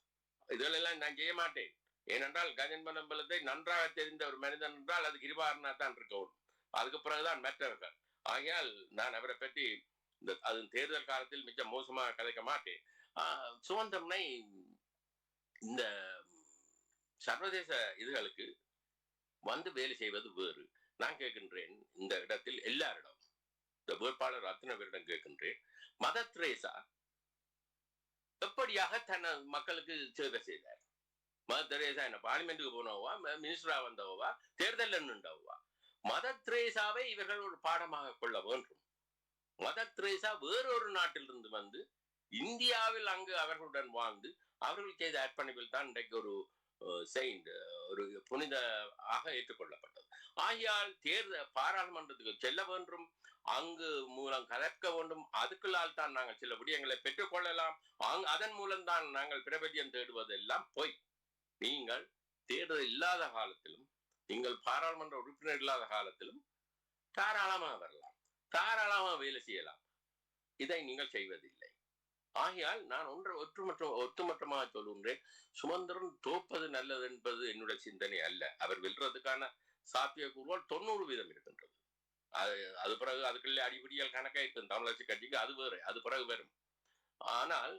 இதெல்லாம் நான் செய்ய மாட்டேன். ஏனென்றால் கஜன் பொன்னம்பலத்தை நன்றாக தெரிந்த ஒரு மனிதன் என்றால் அது கிருபாகரனா தான் இருக்கணும். அதுக்கு பிறகுதான் மற்றவர்கள். ஆகையால் நான் அவரை பற்றி அது தேர்தல் காலத்தில் மிக மோசமாக கதைக்க மாட்டேன். சுதந்திரனை இந்த சர்வதேச இதுகளுக்கு வேலை செய்வது வேறு. நான் கேட்கின்றேன் இந்த இடத்தில் எல்லாரிடம், இந்த வேட்பாளர் அத்தனை பேரிடம் கேட்கின்றேன், மதர் தெரேசா எப்படியாக தன் மக்களுக்கு சேவை செய்தார்? மதர் தெரேசா என்ன பார்லிமெண்ட்டுக்கு போனவா, மினிஸ்டரா வந்தவா, தேர்தல் நின்றவா? மதர் தெரேசாவை இவர்கள் ஒரு பாடமாக கொள்ள வேண்டும். மதர் தெரேசா வேறொரு நாட்டிலிருந்து இந்தியாவில் அங்கு அவர்களுடன் வாழ்ந்து அவர்கள் செய்த அர்ப்பணிப்பில் தான் இன்றைக்கு ஒரு செயின்ட், ஒரு புனித ஆக ஏற்றுக்கொள்ளப்பட்டது. ஆகையால் பாராளுமன்றத்துக்கு செல்ல வேண்டும், அங்கு மூலம் கலக்க வேண்டும். அதுக்குள்ளால் தான் நாங்கள் சில விடயங்களை பெற்றுக்கொள்ளலாம். அதன் மூலம் தான் நாங்கள் பிரபல்யம் தேடுவதெல்லாம் போய். நீங்கள் தேர்தல் இல்லாத காலத்திலும், நீங்கள் பாராளுமன்ற உறுப்பினர் இல்லாத காலத்திலும் தாராளமாக வரலாம், தாராளமாக வேலை செய்யலாம். இதை நீங்கள் செய்வதில்லை. ஆகையால் நான் ஒட்டுமொத்தமாக சொல்லுகின்றேன், சுமந்திரன் தோப்பது நல்லது என்பது என்னுடைய சிந்தனை அல்ல. அவர் வெல்றதுக்கான சாத்தியக்கூறுகள் 90% இருக்கின்றது. அது பிறகு அதுக்குள்ளே அடிப்படையில் கணக்கா இருக்கும் தமிழரசு கட்சிக்கு, அது வேறு, அது பிறகு வரும். ஆனால்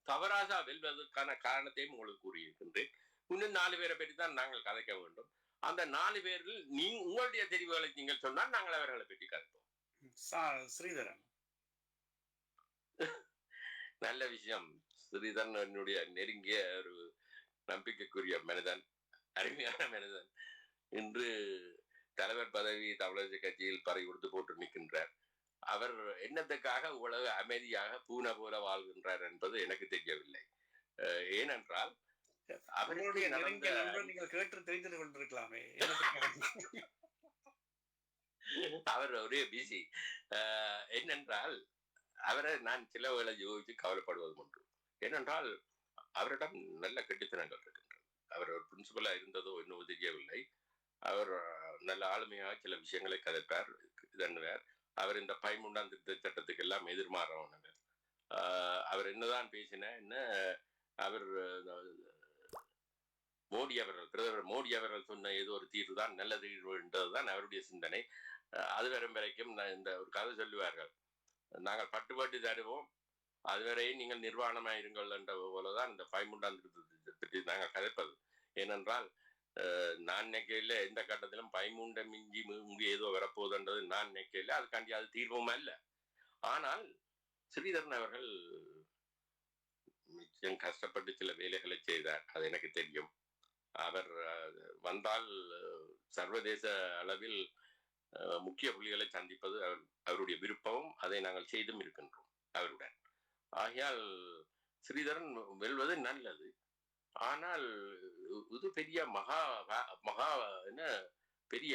தவறாக வெல்வதற்கான காரணத்தையும் உங்களுக்கு கூறியிருக்கின்றேன். இன்னும் 4 பேரை பற்றி தான் நாங்கள் கதைக்க வேண்டும். அந்த 4 பேரில் உங்களுடைய தெரிவுகளை நீங்கள் சொன்னால் நாங்கள் அவர்களை பற்றி கதைப்போம். ஸ்ரீதரன் நல்ல விஷயம். ஸ்ரீதரன் என்னுடைய நெருங்கிய ஒரு நம்பிக்கைக்குரிய மனிதன், அருமையான மனிதன். இன்று தலைவர் பதவி தமிழரசு கட்சியில் பறி கொடுத்து போட்டு நிற்கின்றார். அவர் என்னத்துக்காக உலக அமைதியாக பூனை போல வாழ்கின்றார் என்பது எனக்கு தெரியவில்லை. ஏனென்றால் அவருடைய நீங்கள் கேட்டு தெரிந்து கொண்டிருக்கலாமே. அவர் ஒரே பிஸி. என்னென்றால் அவரை நான் சில வேளை யோசித்து கவலைப்படுவது உண்டு. ஏனென்றால் அவரிடம் நல்ல கெட்டித்தனங்கள் இருக்கின்றது. அவர் ஒரு பிரின்சிபலா இருந்ததோ இன்னும் தெரியவில்லை. அவர் நல்ல ஆளுமையாக சில விஷயங்களை கதைப்பார், இதன்னுவார். அவர் இந்த 13ஆம் திருத்த சட்டத்துக்கு எல்லாம் எதிர்மாறவனவர். அவர் என்னதான் பேசின என்ன, அவர் மோடி அவர்கள், பிரதமர் மோடி அவர்கள் சொன்ன ஏதோ ஒரு தீர்வு தான் நல்ல தீர்வு என்றதுதான் அவருடைய சிந்தனை. அது வரும் வரைக்கும் இந்த ஒரு கதை சொல்லுவார்கள், நாங்கள் பட்டுப்பாட்டு தருவோம், அதுவரையும் நீங்கள் நிர்வாணமாயிருங்கள் என்ற போலதான் இந்த 13ஆம் திருத்தத்தை பற்றி நாங்கள் கதைப்பது. ஏனென்றால் நான் நினைக்கையில எந்த கட்டத்திலும் 13 மிஞ்சி ஏதோ வரப்போகுதுன்றது நான் நினைக்கையில, அதுக்காண்டி அது தீர்வும் அல்ல. ஆனால் ஸ்ரீதரன் அவர்கள் மிச்சம் கஷ்டப்பட்டு சில வேலைகளை செய்தார், அது எனக்கு தெரியும். அவர் வந்தால் சர்வதேச அளவில் முக்கிய புள்ளிகளை சந்திப்பது அவருடைய விருப்பமும், அதை நாங்கள் செய்தும் இருக்கின்றோம் அவருடன். ஆகையால் ஸ்ரீதரன் வெல்வது நல்லது. ஆனால் இது பெரிய மகா என்ன பெரிய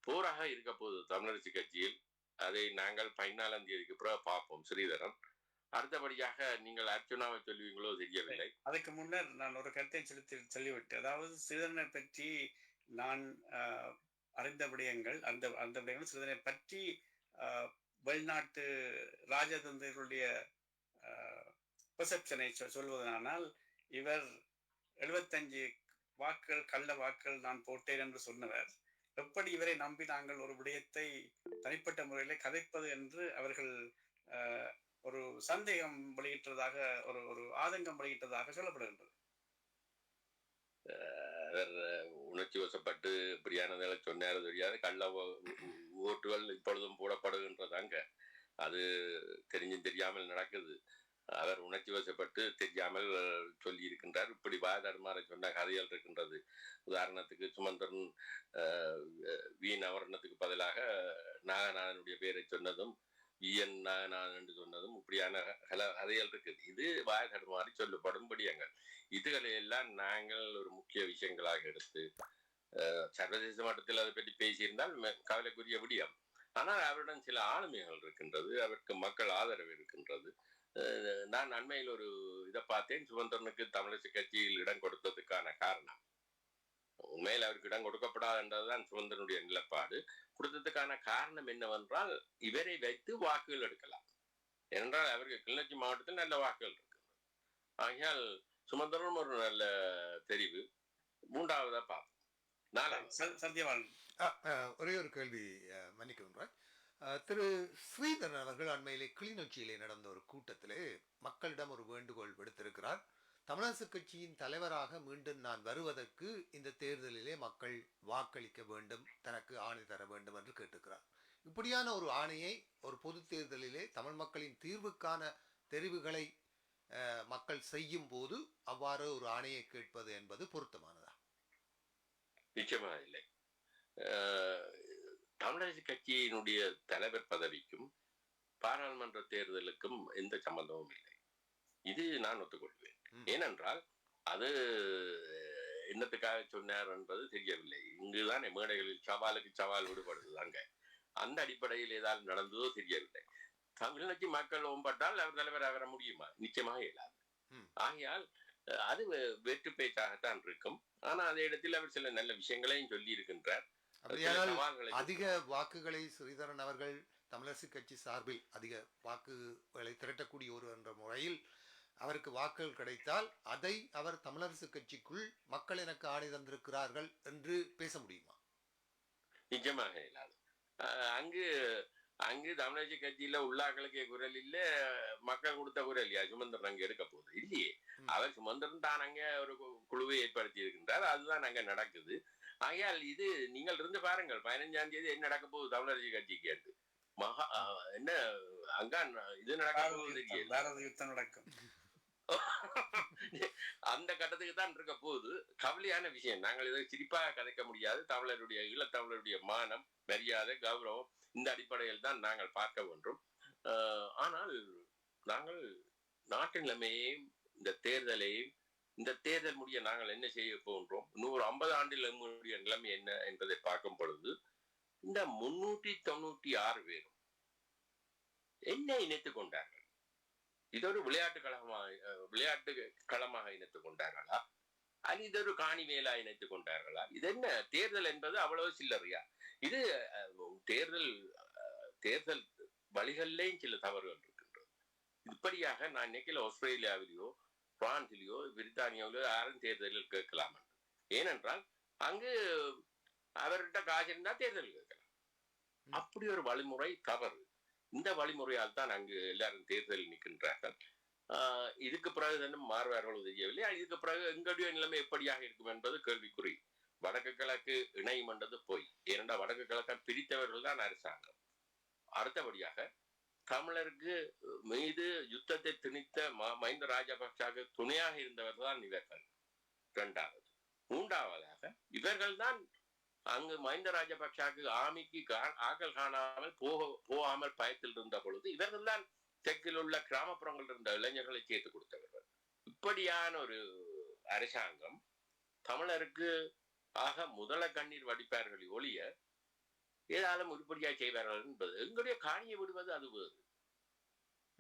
போராக இருக்க போகுது தமிழரசு கட்சியில். அதை நாங்கள் 14ஆம் தேதிக்கு பிறகு பார்ப்போம். ஸ்ரீதரன் அடுத்தபடியாக நீங்கள் அர்ச்சுனாவை சொல்லுவீங்களோ தெரியவில்லை. அதுக்கு முன்னர் நான் ஒரு கருத்தை சொல்லிவிட்டு, அதாவது ஸ்ரீதரனை பற்றி நான் அறிந்த விடயங்கள், அந்த விடயங்கள் ஸ்ரீதரனை பற்றி வெளிநாட்டு ராஜதந்திரர்களுடைய பெர்செப்ஷனை சொல்வதனால், இவர் 75 வாக்குகள் கள்ள வாக்குகள் நான் போட்டேன் என்று சொன்னவர், எப்படி இவரை நம்பி நாங்கள் ஒரு விடயத்தை தனிப்பட்ட முறையிலே கதைப்பது என்று அவர்கள் ஒரு சந்தேகம் வெளியிட்டதாக, ஒரு ஆதங்கம் வெளியிட்டதாக சொல்லப்படுகின்றது. அவர் உணர்ச்சி வசப்பட்டு இப்படியானதை சொன்னார் தெரியாது. கள்ள ஓட்டுகள் இப்பொழுதும் போடப்படுகின்றதாங்க, அது தெரிஞ்சும் தெரியாமல் நடக்குது. அவர் உணர்ச்சி வசப்பட்டு தெரியாமல் சொல்லி இருக்கின்றார். இப்படி வாதாடுமாற சொன்ன கதைகள் இருக்கின்றது. உதாரணத்துக்கு சுமந்திரன் வீண் அவரணத்துக்கு பதிலாக நாகநாதனுடைய பெயரை சொன்னதும், விஎன் நாகநாதன் என்று சொன்னதும், இப்படியான கதைகள் இருக்குது. இது வாதாடுமாறி சொல்லப்படும் படியங்கள். இதுகளை எல்லாம் நாங்கள் ஒரு முக்கிய விஷயங்களாக எடுத்து சர்வதேச மட்டத்தில் அதை பற்றி பேசியிருந்தால் கவலைக்குரிய விடியம். ஆனால் அவருடன் சில ஆளுமைகள் இருக்கின்றது, அவருக்கு மக்கள் ஆதரவு இருக்கின்றது. நான் அண்மையில் ஒரு இதை பார்த்தேன், சுமந்திரனுக்கு தமிழரசு கட்சியில் இடம் கொடுத்ததுக்கான காரணம், உண்மையில் அவருக்கு இடம் கொடுக்கப்படாது என்றதுதான் சுமந்திரனுடைய நிலப்பாடு. கொடுத்ததுக்கான காரணம் என்னவென்றால், இவரை வைத்து வாக்குகள் எடுக்கலாம். ஏனென்றால் அவருக்கு கிளிநொச்சி மாவட்டத்தில் நல்ல வாக்குகள் இருக்கு. ஆகையால் சுமந்திரனும் ஒரு நல்ல தெரிவு. மூன்றாவதா பார்ப்போம். ஒரே ஒரு கேள்வி, மன்னிக்கின்றார். திரு ஸ்ரீதரன் அவர்கள் அண்மையிலே கிளிநொச்சியிலே நடந்த ஒரு கூட்டத்திலே மக்களிடம் ஒரு வேண்டுகோள் விடுத்திருக்கிறார். தமிழரசு கட்சியின் தலைவராக மீண்டும் நான் வருவதற்கு இந்த தேர்தலிலே மக்கள் வாக்களிக்க வேண்டும், தனக்கு ஆணை தர வேண்டும் என்று கேட்டுக்கிறார். இப்படியான ஒரு ஆணையை ஒரு பொது தேர்தலிலே தமிழ் மக்களின் தீர்வுக்கான தெரிவுகளை மக்கள் செய்யும் போது அவ்வாறு ஒரு ஆணையை கேட்பது என்பது பொருத்தமானதா? நிச்சயமாக இல்லை. தமிழரசு கட்சியினுடைய தலைவர் பதவிக்கும் பாராளுமன்ற தேர்தலுக்கும் எந்த சம்பந்தமும் இல்லை. இது நான் ஒத்துக்கொள்வேன். ஏனென்றால் அது என்னத்துக்காக சொன்னார் என்பது தெரியவில்லை. இங்குதான் மேடைகளில் சவாலுக்கு சவால் விடுபடுதுதாங்க. அந்த அடிப்படையில் ஏதாவது நடந்ததோ தெரியவில்லை. தமிழ்நாட்டு மக்கள் ஓம்பட்டால் அவர் தலைவர் வர முடியுமா? நிச்சயமாக இயலாது. ஆகையால் அது வெற்று பேச்சாகத்தான் இருக்கும். ஆனா அதே இடத்தில் அவர் சில நல்ல விஷயங்களையும் சொல்லி இருக்கின்றார். அதிக வாக்குகளை ஸ்ரீதரன் அவர்கள் தமிழரசு கட்சி சார்பில் அதிக வாக்குகளை திரட்டக்கூடிய ஒரு என்ற முறையில் அவருக்கு வாக்குகள் கிடைத்தால் அதை அவர் தமிழரசு கட்சிக்குள் மக்கள் எனக்கு ஆணை தந்திருக்கிறார்கள் என்று பேச முடியுமா? நிஜமாக இல்லாது. அங்கு தமிழரசு கட்சியில உள்ளாக்களுக்கு குரல் இல்ல, மக்கள் கொடுத்த குரல் இல்லையா சுமந்திரன் அங்க எடுக்க போகுது இல்லையே. அவர் சுமந்திரன் தான் அங்க ஒரு குழுவை ஏற்படுத்தி இருக்கின்றார். அதுதான் அங்க நடக்குது. ஆகையால் இது நீங்கள் இருந்து பாருங்கள், 15ஆம் தேதி என்ன நடக்க போகுது தமிழரசு கட்சிக்கு கேட்டு என்ன அங்க இது நடக்க நடக்கும். அந்த கட்டத்துக்கு தான் இருக்க போகுது. கவலையான விஷயம். நாங்கள் இதை சிரிப்பாக கதைக்க முடியாது. தமிழருடைய ஈழத்தமிழருடைய மானம், மரியாதை, கௌரவம் இந்த அடிப்படையில் தான் நாங்கள் பார்க்க வேண்டும். ஆனால் நாங்கள் நாட்டு நிலைமையையும் இந்த தேர்தல் முடிய நாங்கள் என்ன செய்ய போன்றோம், 150 ஆண்டில் நம்முடைய நிலைமை என்ன என்பதை பார்க்கும் பொழுது இந்த 396 பேரும் என்ன இணைத்துக் கொண்டார்கள்? இது ஒரு விளையாட்டு களமாக இணைத்துக் கொண்டார்களா? அது இது ஒரு காணி மேலா இணைத்துக் கொண்டார்களா? இது என்ன தேர்தல் என்பது அவ்வளவு சில்லறையா? இது தேர்தல் தேர்தல் வழிகளிலேயும் சில தவறுகள் இருக்கின்றது. இப்படியாக நான் நினைக்கல ஆஸ்திரேலியாவிலேயோ பிரான்சிலேயோ பிரித்தானியாவிலோ யாரும் தேர்தலில் கேட்கலாம். ஏனென்றால் அங்கு அவர்கிட்ட காசு இருந்தா தேர்தல் கேட்கலாம். அப்படி ஒரு வழிமுறை தவறு. இந்த வழிமுறையால் தான் அங்கு எல்லாரும் தேர்தலில் நிற்கின்றார்கள். இதுக்கு பிறகு தானே மாறுவார்களோ தெரியவில்லை. இதுக்கு பிறகு எங்களுடைய நிலைமை எப்படியாக இருக்கும் என்பது கேள்விக்குறி. வடக்கு கிழக்கு இணையும் என்றது போய், ஏனென்றால் வடக்கு கிழக்கை பிரித்தவர்கள் தான் அரசாங்கம். அடுத்தபடியாக தமிழருக்கு மீது யுத்தத்தை திணித்த மஹிந்த ராஜபக்சாவுக்கு துணையாக இருந்தவர் தான் இவர்கள். இரண்டாவது, மூன்றாவதாக இவர்கள் தான் அங்கு மஹிந்த ராஜபக்சாவுக்கு ஆமிக்கு ஆக்கள் காணாமல் போகாமல் பயத்தில் இருந்த பொழுது இவர்கள் தான் தெற்கில் உள்ள கிராமப்புறங்கள் இருந்த இளைஞர்களை சேர்த்து கொடுத்தவர்கள். இப்படியான ஒரு அரசாங்கம் தமிழருக்கு ஆக முதல கண்ணீர் வடிப்பார்கள் ஒழிய ஏதாலும் உருப்படியாக செய்வார்கள் என்பது எங்களுடைய காணியை விடுவது அது வேறு.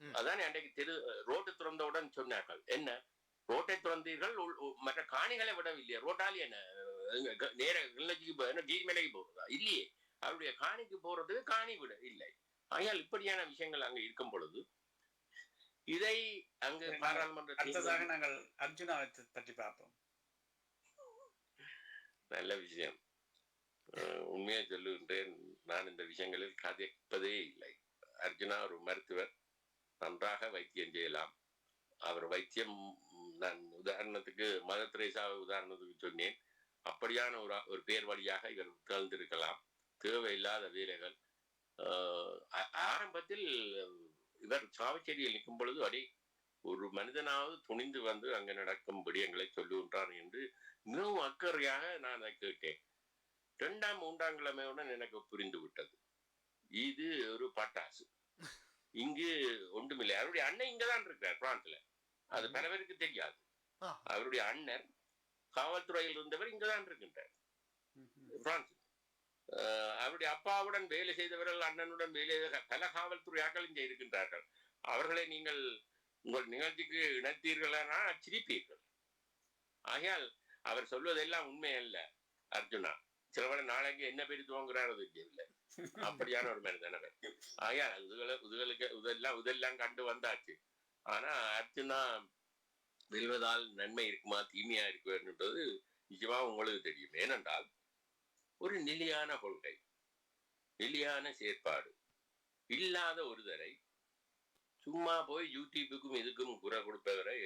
அதான் அன்றைக்கு ரோட்டு திறந்தவுடன் சொன்னார்கள், என்ன ரோட்டை திறந்தீர்கள், மற்ற காணிகளை விடவில்லையே, ரோட்டாலி என்ன நேர கீழ்மலைக்கு போறதா? இல்லையே, அவருடைய காணிக்கு போறதுக்கு காணி விட இல்லை. ஆகையால் இப்படியான விஷயங்கள் அங்க இருக்கும் பொழுது இதை அங்கு பாராளுமன்ற நாங்கள் அர்ஜுனாவை பற்றி பார்ப்போம். நல்ல விஷயம். உண்மையை சொல்லுகின்றேன், நான் இந்த விஷயங்களில் கதைப்பதே இல்லை. அர்ஜுனா ஒரு மருத்துவர், நன்றாக வைத்தியம் செய்யலாம். அவர் வைத்தியம், நான் உதாரணத்துக்கு மதர் தெரேசா உதாரணத்துக்கு சொன்னேன், அப்படியான ஒரு பேர் வழியாக இவர் கலந்திருக்கலாம். தேவையில்லாத வேலைகள். ஆரம்பத்தில் இவர் சாவச்சேரியில் நிற்கும் பொழுது அடி ஒரு மனிதனாவது துணிந்து வந்து அங்கு நடக்கும் விடயங்களை சொல்லுகின்றான் என்று மிகவும் அக்கறையாக நான் அதை கேட்டேன். 2ஆம் 3ஆம் கிழமையுடன் எனக்கு புரிந்து விட்டது, இது ஒரு பட்டாசு, இங்கு ஒன்றுமில்லை. அவருடைய அண்ணன் இங்கதான் இருக்கிறார் பிரான்ஸ்ல, அது பல பேருக்கு தெரியாது. அவருடைய அண்ணன் காவல்துறையில் இருந்தவர் இங்கதான் இருக்கின்றார் பிரான்ஸ். அவருடைய அப்பாவுடன் வேலை செய்தவர்கள், அண்ணனுடன் வேலை பல காவல்துறையாக்கள் இங்கே இருக்கின்றார்கள். அவர்களை நீங்கள் உங்கள் நிகழ்ச்சிக்கு இணைத்தீர்களா சிரிப்பீர்கள். ஆகையால் அவர் சொல்வதெல்லாம் உண்மை அல்ல. அர்ஜுனா சிலவர நாளைக்கு என்ன பேர் துவங்குறாரோ தெரியவில்லை, அப்படியான ஒரு மனிதன் அவர். ஆகையால் இதெல்லாம் கண்டு வந்தாச்சு. ஆனா அர்ஜுனா வெல்வதால் நன்மை இருக்குமா தீமையா இருக்குன்றது நிச்சயமா உங்களுக்கு தெரியும். ஏனென்றால் ஒரு நிலையான கொள்கை, நிலையான செயற்பாடு இல்லாத ஒருவரை சும்மா போய் யூடியூபுக்கும் இதுக்கும் குரல் கொடுப்பவரை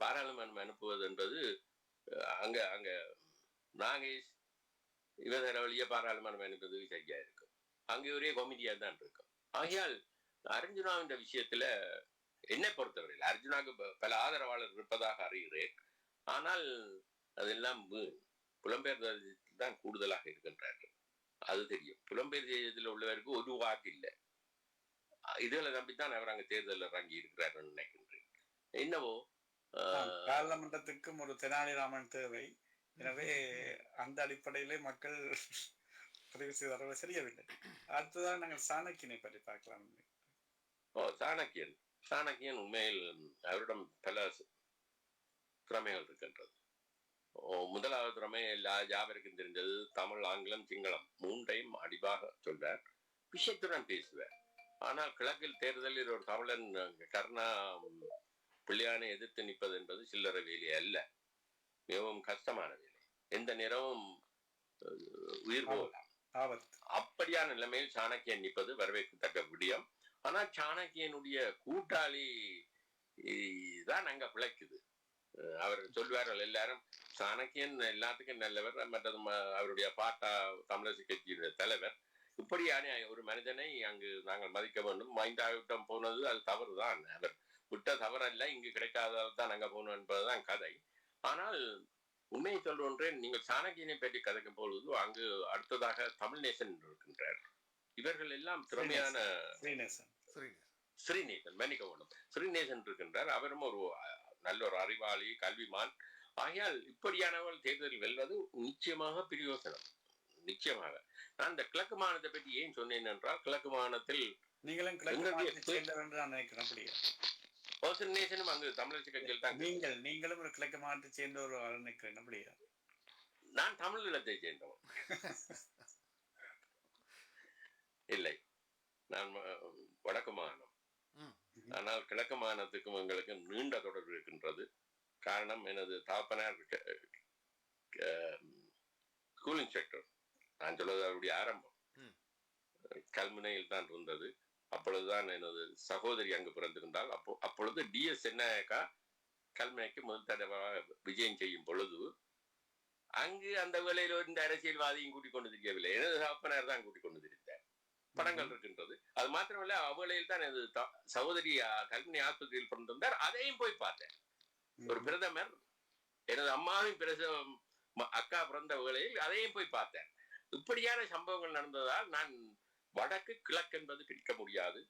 பாராளுமன்றம் அனுப்புவது என்பது அங்க அங்க நாகேஷ் இவர வழிய பாராளுமன்றம் அனுப்புவது சரியா இருக்கும். அங்கே ஒரே காமெடியா தான் இருக்கும். ஆகையால் அர்ஜுனாவின் விஷயத்துல என்னை பொறுத்தவரையில் அர்ஜுனாவுக்கு பல ஆதரவாளர் இருப்பதாக அறிகிறேன். ஆனால் அதெல்லாம் புலம்பெயர் தான் கூடுதலாக இருக்கின்றார்கள், அது தெரியும். புலம்பெயர் தேசத்தில் உள்ளவருக்கு ஒரு வாக்கு இல்லை. இதுகளை நம்பித்தான் அவர் அங்க தேர்தலில் இறங்கி இருக்கிறார் நினைக்கின்றேன். என்னவோ பாராளுமன்றத்துக்கும் ஒரு தெனாலிராமன் தேவை. எனவே அந்த அடிப்படையிலே மக்கள் பதிவு செய்தார்கள், சரியவில்லை. அடுத்ததான் நாங்கள் சாணக்கியனை பற்றி பார்க்கலாம். சாணக்கியன் உண்மையில் அவரிடம் பல திறமைகள் இருக்கின்றது. முதலாவது திறமை யாவருக்கும் தெரிந்தது, தமிழ், ஆங்கிலம், சிங்களம் 3ஐயும் அடிவாக சொல்வார், விஷயத்துடன் பேசுவார். ஆனால் கிழக்கில் தேர்தலில் ஒரு தமிழன் கருணா பிள்ளையானை எதிர்த்து நிற்பது என்பது சில்லறை வேலை அல்ல, மிகவும் கஷ்டமான வேலை. எந்த நேரமும் உயிர் போகலாம். அப்படியான நிலைமையில் சாணக்கியன் நிற்பது வரவேற்கத்தக்க விடயம். ஆனால் சாணக்கியனுடைய கூட்டாளி தான் அங்க பிழைக்குது. அவர் சொல்வார்கள் எல்லாரும், சாணக்கியன் எல்லாத்துக்கும் நல்லவர், மற்றது அவருடைய பாட்டா தமிழரசு கட்சியுடைய தலைவர், இப்படியான ஒரு மனிதனை அங்கு நாங்கள் மதிக்க வேண்டும். மைந்தாவிட்டம் போனது அது தவறுதான், அவர் விட்ட தவறல்ல, இங்கு கிடைக்காததான் அங்க போகணும் என்பதுதான் கதை. ஆனால் உண்மையை சொல்றேன், நீங்கள் சாணக்கியனை பற்றி கதைக்கும் பொழுது அங்கு அடுத்ததாக தமிழ் நேசன் இருக்கின்றார். இவர்கள் எல்லாம் திறமையான ஸ்ரீநேசன் மன்னிக்கணும், ஸ்ரீநேசன் இருக்கின்றார். அவரும் ஒரு நல்ல ஒரு அறிவாளி, கல்விமான். ஆகையால் இப்படியானவர்கள் தேர்தலில் வெல்வது நிச்சயமாக பிரயோசனம். நிச்சயமாக. நான் இந்த கிழக்கு மாநிலத்தை பற்றி ஏன் சொன்னேன் என்றால், கிழக்கு மாநிலத்தில் பர்சன் நேஷனும் அங்கு தமிழரசு கட்சியில் தான். நீங்களும் ஒரு கிழக்கு மாவட்டத்தை சேர்ந்த ஒரு ஆள் நினைக்கிறேன் அப்படியா? நான் தமிழ் ஈழத்தை சேர்ந்தவன் இல்லை, நான் வடக்கு மாகாணம். ஆனால் கிழக்கு மாகாணத்துக்கும் எங்களுக்கு நீண்ட தொடர்பு இருக்கின்றது. காரணம், எனது தாப்பனார் ஸ்கூல் இன்ஸ்பெக்டர். நான் சொல்வது அவருடைய ஆரம்பம் கல்முனையில் தான் இருந்தது. அப்பொழுதுதான் எனது சகோதரி அங்கு பிறந்திருந்தால் அப்பொழுது டிஎஸ் என்னக்கா கல்முனைக்கு முதல் தடவை விஜயம் செய்யும் பொழுது அங்கு அந்த வேளையில் இந்த அரசியல்வாதியும் கூட்டிக் கொண்டு தெரியவில்லை, எனது தாப்பனார் தான் கூட்டிக் கொண்டு தெரிந்தார். படங்கள் இருக்கின்றது. அது மாத்திரமல்ல, அவ்வேளையில் தான் எனது சகோதரி கல்முனை ஆஸ்பத்திரியில் பிறந்திருந்தார். அதையும் போய் பார்த்தேன். ஒரு பிரதமர் எனது அம்மாவின் அக்கா பிறந்த வேளையில் அதையும் போய் பார்த்தேன். இப்படியான சம்பவங்கள் நடந்ததால் நான் வடக்கு கிழக்கு என்பது பிரிக்க முடியாது.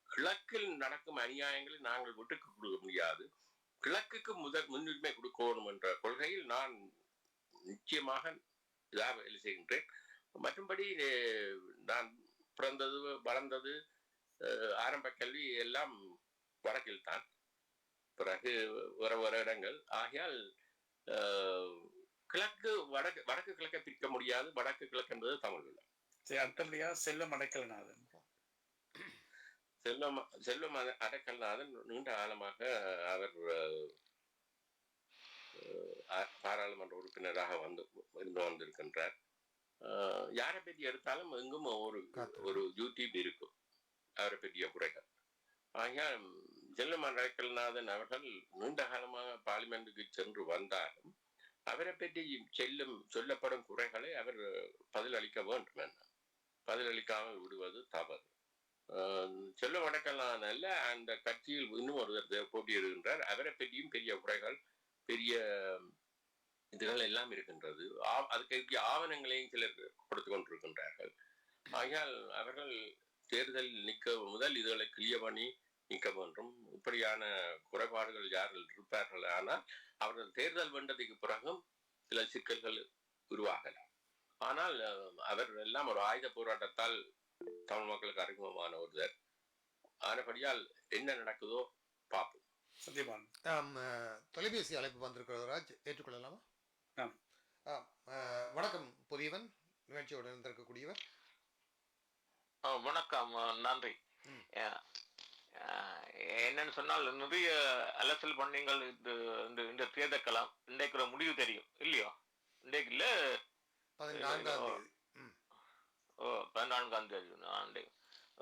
கிழக்கில் நடக்கும் அநியாயங்களை நாங்கள் விட்டுக்கு கொடுக்க முடியாது. கிழக்குக்கு முன்னுரிமை கொடுக்கணும் என்ற கொள்கையில் நான் நிச்சயமாக இதாக வேலை செய்கின்றேன். மற்றும்படி நான் பிறந்தது வளர்ந்தது ஆரம்ப கல்வி எல்லாம் வடக்கில் தான். பிறகு வேற இடங்கள் ஆகையால் கிழக்கு வடக்கு கிழக்கை பிரிக்க முடியாது. வடக்கு கிழக்கு என்பது தமிழ். அடுத்தபடியா செல்வம் அடைக்கல்நாதன். செல்வம் அடைக்கல்நாதன் நீண்ட காலமாக அவர் பாராளுமன்ற உறுப்பினராக வந்திருக்கின்றார். யாரை பற்றி எடுத்தாலும் எங்கும் ஒரு யூடியூப் இருக்கும் அவரை பற்றிய குறைகள். ஆகையால் செல்வம் அடைக்கல்நாதன் அவர்கள் நீண்ட காலமாக பார்லிமெண்ட்டுக்கு சென்று வந்தாலும் அவரை பற்றி சொல்லப்படும் குறைகளை அவர் பதிலளிக்க வேண்டும் என பதிலளிக்காமல் விடுவது தவறு. செல்வம் அடைக்கல்நாதன் அல்ல, அந்த கட்சியில் இன்னும் ஒருவர் போட்டியிடுகின்றார். அவரை பற்றியும் பெரிய குறைகள் பெரிய இதுகள் எல்லாம் இருக்கின்றது. அதுக்கு ஆவணங்களையும் சிலர் கொடுத்து கொண்டிருக்கின்றார்கள். ஆகையால் அவர்கள் தேர்தல் முதல் இதுகளை கிளியர் பண்ணி நிற்க வேண்டும். இப்படியான குறைபாடுகள் யார்கள் இருப்பார்கள். ஆனால் அவர்கள் தேர்தல் வென்றதுக்கு பிறகும் சில சிக்கல்கள் உருவாகலாம். ஆனால் அவர் எல்லாம் ஒரு ஆயுத போராட்டத்தால் தமிழ் மக்களுக்கு அறிமுகமான ஒருவர். ஆனபடியால் என்ன நடக்குதோ பார்ப்போம். தொலைபேசி அழைப்பு வந்திருக்கிறது ராஜ், ஏற்றுக்கொள்ளலாமா? வணக்கம் புதியவன், நிகழ்ச்சியோடு இருந்திருக்கக்கூடியவர். வணக்கம், நன்றி. என்னன்னு சொன்னால் நிறைய அலசல் பண்ணீங்கள். இந்த தேர்தல் இன்றைக்கு முடிவு தெரியும் இல்லையோ? இன்றைக்கு இல்ல 14ஆம் தேதி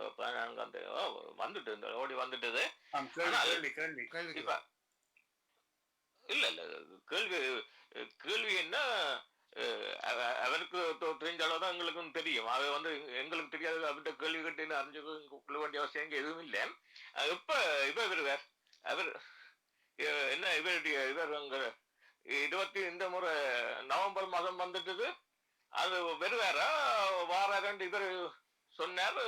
14ஆம் தேதி வந்துட்டு இந்த ஓடி வந்துட்டது. இல்ல கேள்வி என்ன, அவருக்கு தெரிஞ்ச அளவுதான் எங்களுக்கும் தெரியும். அது எங்களுக்கு தெரியாது. அவர்கிட்ட கேள்வி கட்டின்னு அறிஞ்சுக்க வேண்டிய அவசியம் எதுவும் இல்லை. இப்ப வருவார் அவர் என்ன இவர் அங்க 20 இந்த முறை நவம்பர் மாதம் வந்துட்டது. அது வருவாரா வாராண்டு இவர் சொன்னார்.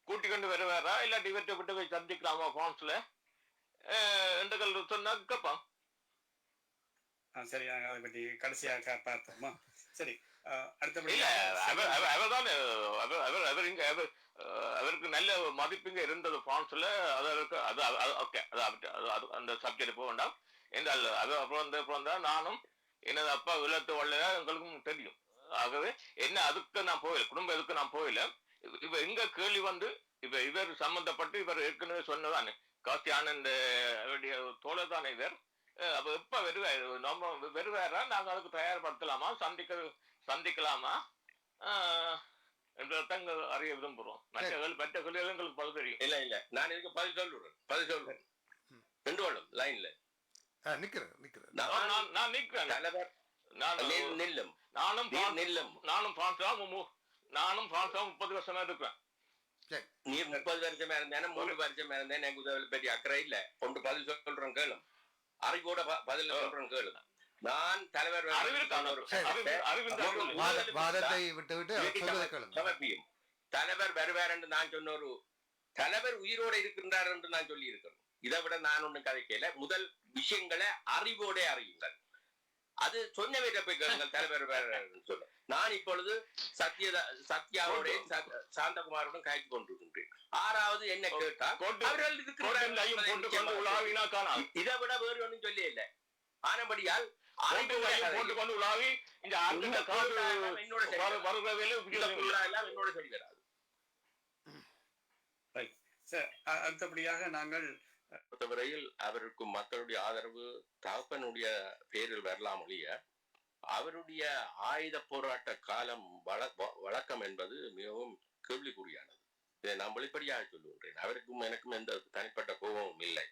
கூட்டிக் கொண்டு வருவாரா இல்லாட்டி இவர்கிட்ட விட்டு போய் சந்திக்கலாமா பிரான்ஸ்ல என்று சொன்னா கேட்பான். சரி, அதை பற்றி கடைசியாக பார்த்தோமா? சரி, அடுத்தபடி அவருக்கு நல்ல மதிப்புங்க இருந்தது பிரான்ஸ்ல. அந்த சப்ஜெக்ட் போக வேண்டாம் என்றால் அப்புறம் தான் நானும் எனது அப்பா விழத்து வள்ளையா எங்களுக்கும் தெரியும். ஆகவே என்ன அதுக்கு நான் போயில, குடும்ப இதுக்கு நான் போயில. இப்ப எங்க கேள்வி இப்ப இவர் சம்பந்தப்பட்டு இவர் ஏற்கனவே சொன்னதானே காசி ஆனந்த் தோழர் தானே இவர். அப்ப எப்ப நம்ம வருவாரா, நாங்க அதுக்கு தயார்படுத்தலாமா, சந்திக்கலாமா என்றதான் அறிய விரும்புறோம். மற்ற கேள்விகள் எங்களுக்கு பதில் தெரியும். இல்ல நான் இதுக்கு பதில் சொல்றேன். ரெண்டு வாழும் லைன்ல நான் நிக்கிறேன். நானும் பிரான்ஸ் 30 வருஷமா இருக்கிறேன். நீ 30 வருஷமா இருந்தேன், 3 வருஷமா இருந்தேன். எனக்கு உதவி பற்றி அக்கறை இல்ல. கொண்டு பதில் சொல்றேன் கேளும். அறிவோட பதில் சொல்றேன் கேளு. நான் தலைவர் தலைவர் வருவார் என்று நான் சொன்ன ஒரு தலைவர் உயிரோடு இருக்கின்றார் என்று நான் சொல்லி இருக்கிறேன். இதை விட நான் ஒண்ணு கதைக்கல. முதல் விஷயங்களை அறிவோட அறியுங்கள். அது சொன்னவற்றை போய் கேளுங்கள் தலைவர் சொல்ல. நான் இப்பொழுது சத்யாவோடையும் சாந்தகுமாரோடும் காய்ச்சி கொண்டிருக்கின்றேன். 6வது என்ன கேட்டால் அவர்கள் இதை விட வேறு ஒன்றும் சொல்ல இல்லை. ஆனபடியால் போட்டுக்கொண்டு உலாவி இந்த என்னோட சரி வராது. அடுத்தபடியாக நாங்கள் பொறுத்தவரையில் அவருக்கு மக்களுடைய ஆதரவு தகப்பனுடைய பேரில் வரலாம் ஒழிய அவருடைய ஆயுத போராட்ட காலம் வழக்கம் என்பது மிகவும் கேள்விக்குறியானது. இதை நான் வெளிப்படையாக சொல்லுகின்றேன். அவருக்கும் எனக்கும் எந்த தனிப்பட்ட கோபமும் இல்லை.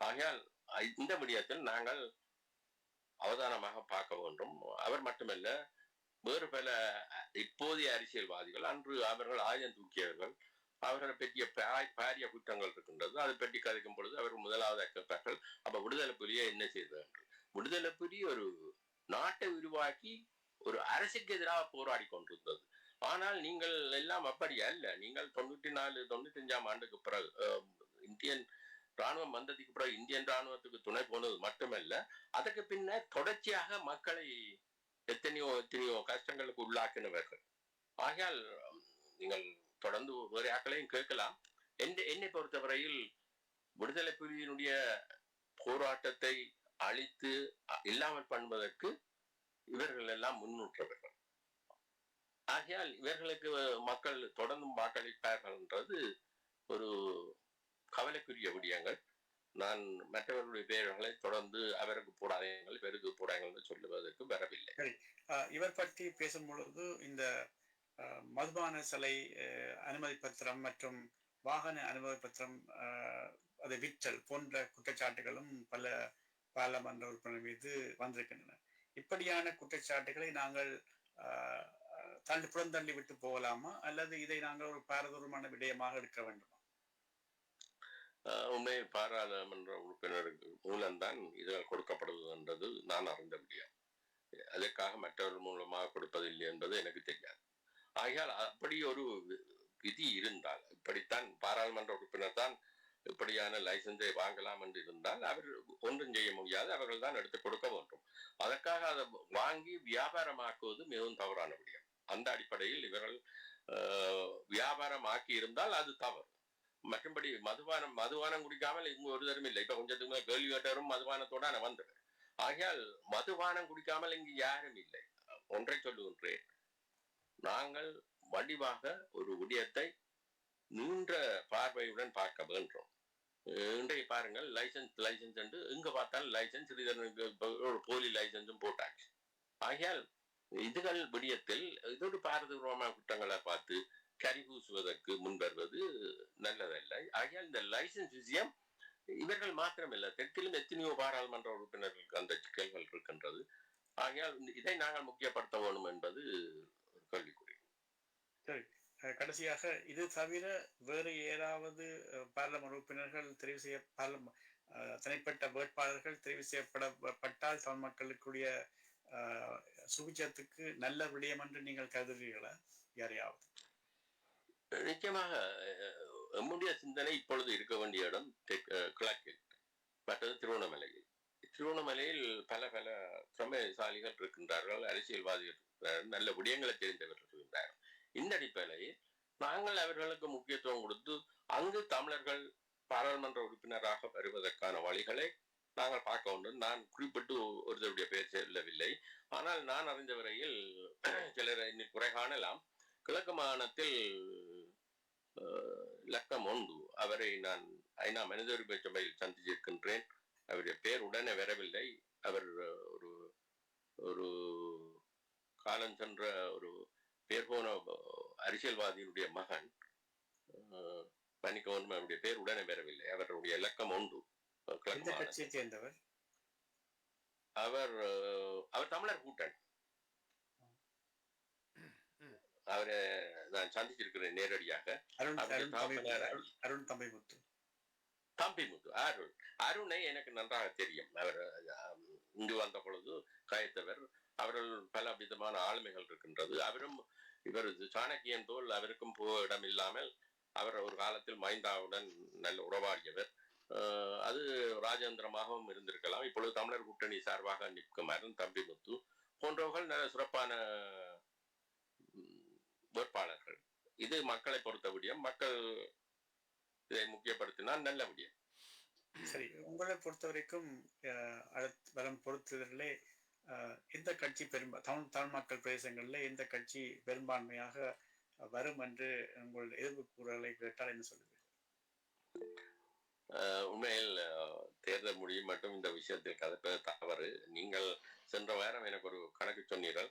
ஆகையால் இந்த விடயத்தில் நாங்கள் அவதானமாக பார்க்க வேண்டும். அவர் மட்டுமல்ல, வேறு பல இப்போதைய அரசியல்வாதிகள், அன்று அவர்கள் ஆயுதம் தூக்கியவர்கள், அவர்களை பற்றிய பாரிய குற்றங்கள் இருக்கின்றது. அதை பற்றி கதைக்கும் பொழுது அவர் முதலாவது கேட்பார்கள், அப்ப விடுதலை புலியை என்ன செய்தார்கள்? விடுதலை புலி ஒரு நாட்டை உருவாக்கி ஒரு அரசுக்கு எதிராக போராடி கொண்டிருந்தது. ஆனால் நீங்கள் எல்லாம் அப்படி அல்ல. நீங்கள் 94-95 ஆண்டுக்கு பிறகு இந்தியன் ராணுவம் வந்ததுக்கு பிறகு இந்தியன் ராணுவத்துக்கு துணை போனது மட்டுமல்ல, அதற்கு பின்னர் தொடர்ச்சியாக மக்களை எத்தனையோ கஷ்டங்களுக்கு உள்ளாக்கினவர்கள். ஆகையால் நீங்கள் தொடர்ந்து வேறு ஆக்களையும் கேட்கலாம். என்னை பொறுத்தவரையில் விடுதலை புலியினுடைய போராட்டத்தை அழித்து இல்லாமல் பண்ணுவதற்கு இவர்கள் எல்லாம் முன்னூற்றவர்கள். ஆகையால் இவர்களுக்கு மக்கள் தொடர்ந்தும் வாக்களிப்பார்கள் என்றது ஒரு கவலைக்குரிய விடயங்கள். நான் மற்றவர்களுடைய பெயர்களை தொடர்ந்து அவருக்கு போடாதீர்கள், இவருக்கு போடாதீர்கள் என்று சொல்லுவதற்கு வரவில்லை. இவர் பற்றி பேசும் பொழுது இந்த மதுபான சிலை அனுமதி பத்திரம் மற்றும் வாகன அனுமதி பத்திரம் அதை விற்றல் போன்ற குற்றச்சாட்டுகளும் பல பாராளுமன்ற உறுப்பினர் மீது வந்திருக்கின்றன. இப்படியான குற்றச்சாட்டுகளை நாங்கள் புறந்தள்ளி விட்டு போகலாமா, அல்லது இதை நாங்கள் ஒரு பாரதூரமான விடயமாக எடுக்க வேண்டுமா? உண்மை பாராளுமன்ற உறுப்பினருக்கு மூலம்தான் இதுகள் கொடுக்கப்படுவது என்றது நான் அறிந்த விடயம். அதற்காக மற்றவர்கள் மூலமாக கொடுப்பதில்லை என்பது எனக்கு தெரியாது. ஆகையால் அப்படி ஒரு விதி இருந்தால், இப்படித்தான் பாராளுமன்ற உறுப்பினர் தான் இப்படியான லைசன்ஸை வாங்கலாம் என்று இருந்தால் அவர் ஒன்றும் செய்ய முடியாது, அவர்கள் தான் எடுத்து கொடுக்க வேண்டும். அதற்காக அதை வாங்கி வியாபாரமாக்குவது மிகவும் தவறான விடயம். அந்த அடிப்படையில் இவர்கள் வியாபாரமாக்கி இருந்தால் அது தவறு. மற்றும்படி மதுபானம் குடிக்காமல் இங்கு ஒரு தரம் இல்லை. இப்ப கொஞ்சத்துக்கு மேல கேள்வி கேட்டவரும் மதுபானத்தோட வந்தது. ஆகையால் மதுபானம் குடிக்காமல் இங்கு யாரும் இல்லை. ஒன்றை சொல்லுகின்றேன், நாங்கள் வடிவாக ஒரு விடயத்தை நீண்ட பார்வையுடன் பார்க்க வேண்டும். இன்றைய பாருங்கள், லைசன்ஸ் என்று எங்க பார்த்தாலும் லைசன்ஸ், ஒரு போலி லைசன்ஸும் போட்டாச்சு. ஆகையால் இதுகள் விடயத்தில் இதோடு பாரதூரமான குற்றங்களை பார்த்து கரி பூசுவதற்கு முன்வருவது நல்லதல்ல. ஆகையால் இந்த லைசன்ஸ் விஷயம் இவர்கள் மாத்திரமில்ல, தெற்கிலும் எத்தனையோ பாராளுமன்ற உறுப்பினர்களுக்கு அந்த சிக்கல்கள் இருக்கின்றது. ஆகையால் இதை நாங்கள் முக்கியப்படுத்த வேண்டும் என்பது ஒரு கேள்விக்குறி. சரி, கடைசியாக இது தவிர வேறு ஏதாவது பாராளுமன்ற உறுப்பினர்கள் தெரிவு செய்ய தனிப்பட்ட வேட்பாளர்கள் தெரிவு செய்யப்படப்பட்டால் தமிழ் மக்களுக்குரிய சுபிச்சத்துக்கு நல்ல விடயம் என்று நீங்கள் கருதுகிறீர்களா? யாரையாவது? நிச்சயமாக நம்முடைய சிந்தனை இப்பொழுது இருக்க வேண்டிய இடம் கிழக்கில், மற்றது திருவண்ணாமலையில். திருவண்ணாமலையில் பல திறமைசாலிகள் இருக்கின்றார்கள், அரசியல்வாதிகள், நல்ல விடயங்களை தெரிந்தவர்கள் இருக்கின்றார்கள். இந்த அடிப்படையில் நாங்கள் அவர்களுக்கு முக்கியத்துவம் கொடுத்து அங்கு தமிழர்கள் பாராளுமன்ற உறுப்பினராக வருவதற்கான வழிகளை நாங்கள் பார்க்க வேண்டும். நான் குறிப்பிட்டு ஒருத்தருடைய பெயர் சொல்லவில்லை, ஆனால் நான் அறிந்த வரையில் சிலரை குறை காணலாம். கிழக்கு மாகாணத்தில் லக்கம் ஒன்று, அவரை நான் ஐநா மனித உரிமை சபையில் சந்திச்சிருக்கின்றேன். அவருடைய பெயர் உடனே வரவில்லை. அவர் ஒரு காலம் சென்ற ஒரு பேர் போன அரசியல்வாதியினுடைய மகன், மன்னிக்கவும், அவருடைய பேர் உடனே வரவில்லை. அவருடைய இலக்கம் ஒன்று. அவர் தமிழர் கூட்டணி. அவரை நான் சந்திச்சிருக்கிறேன் நேரடியாக. தம்பிமுத்து அருணை எனக்கு நன்றாக தெரியும். அவர் இங்கு வந்த பொழுது காயத்தவர். அவர்கள் பல விதமான ஆளுமைகள் இருக்கின்றது. அவரும் இவர் சாணக்கியன் போல் அவருக்கும் இடம் இல்லாமல் அவர் ஒரு காலத்தில் மைந்தாவுடன் நல்ல உறவாடியவர். அது ராஜேந்திரமாகவும் இருந்திருக்கலாம். இப்பொழுது தமிழர் கூட்டணி சார்பாக நிற்கும் அருண் தம்பிமுத்து போன்றவர்கள் நல்ல சிறப்பான வேட்பாளர்கள். இது மக்களை பொறுத்த விடியம், மக்கள் இதை முக்கியப்படுத்தினால் நல்ல விடியம். சரி, உங்களை பொறுத்த வரைக்கும் வரும் பொறுத்தவர்களே எந்த கட்சி தமிழ் மக்கள் பிரதேசங்களில் எந்த கட்சி பெரும்பான்மையாக வரும் என்று உங்கள் எதிர்ப்பு கூறலை கேட்டால் என்ன சொல்லுவீர்கள்? உண்மையில் தேர்தல் முடியும் மட்டும் இந்த விஷயத்தில் கதைப்பது தவறு. நீங்கள் சென்ற வாரம் எனக்கு ஒரு கணக்கு சொன்னீர்கள்.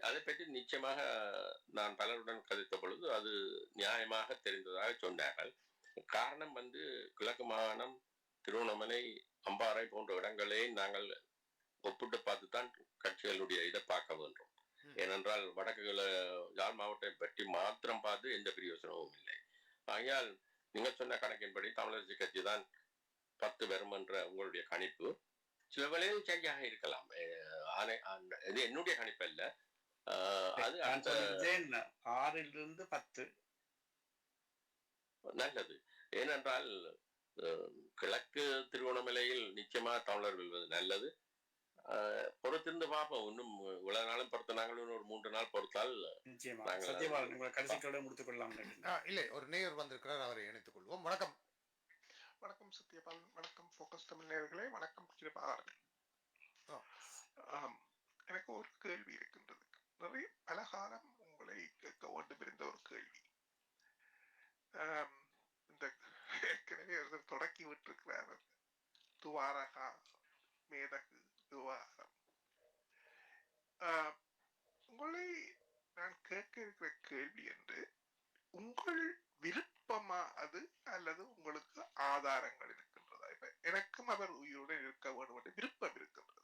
அதை பற்றி நிச்சயமாக நான் பலருடன் கதைத்த பொழுது அது நியாயமாக தெரிந்ததாக சொன்னார்கள். காரணம் கிழக்கு மாகாணம், திருவண்ணாமலை, அம்பாறை போன்ற இடங்களை நாங்கள் ஒப்பிட்டு பார்த்துதான் கட்சிகளுடைய இதை பார்க்க வேண்டும். ஏனென்றால் வடக்கு யாழ் மாவட்டத்தை பற்றி மாத்திரம் பார்த்து எந்த பிரயோசனமும் இல்லை. ஆகையால் நீங்கள் சொன்ன கணக்கின்படி தமிழரசு கட்சி தான் 10 வரும் என்ற உங்களுடைய கணிப்பு சில வேளையில் சரியாக இருக்கலாம். இது என்னுடைய கணிப்பு அல்ல. அது 6 to 10 நல்லது. ஏனென்றால் கிழக்கு திருவண்ணாமலையில் நிச்சயமா தமிழர் வெல்வது நல்லது. பொறுத்திருந்து பார்ப்போம். இன்னும் இவ்வளவு நாளும் பொறுத்த நாங்கள் ஒரு 3 நாள் பொறுத்தால் இல்லை. ஒரு நேயர் வந்திருக்கிறார், அவரை இணைத்துக் கொள்வோம். வணக்கம். வணக்கம் சத்யபாலன். வணக்கம் ஃபோக்கஸ் தமிழ் நேயர்களே. வணக்கம் கிருபாகரன். எனக்கு ஒரு கேள்வி இருக்கின்றது. நிறைய பலகாலம் உங்களை கேட்க வேண்டும் இருந்த ஒரு கேள்வி. இந்த ஏற்கனவே தொடக்கி விட்டிருக்கிறார் துவாரகா மேதகு விவகாரம். உங்களை நான் கேட்க இருக்கிற கேள்வி என்று உங்கள் விருப்பமா அது, அல்லது உங்களுக்கு ஆதாரங்கள் இருக்கின்றதா? இப்ப எனக்கும் அவர் உயிருடன் இருக்க வேண்டும் என்று விருப்பம் இருக்கின்றது.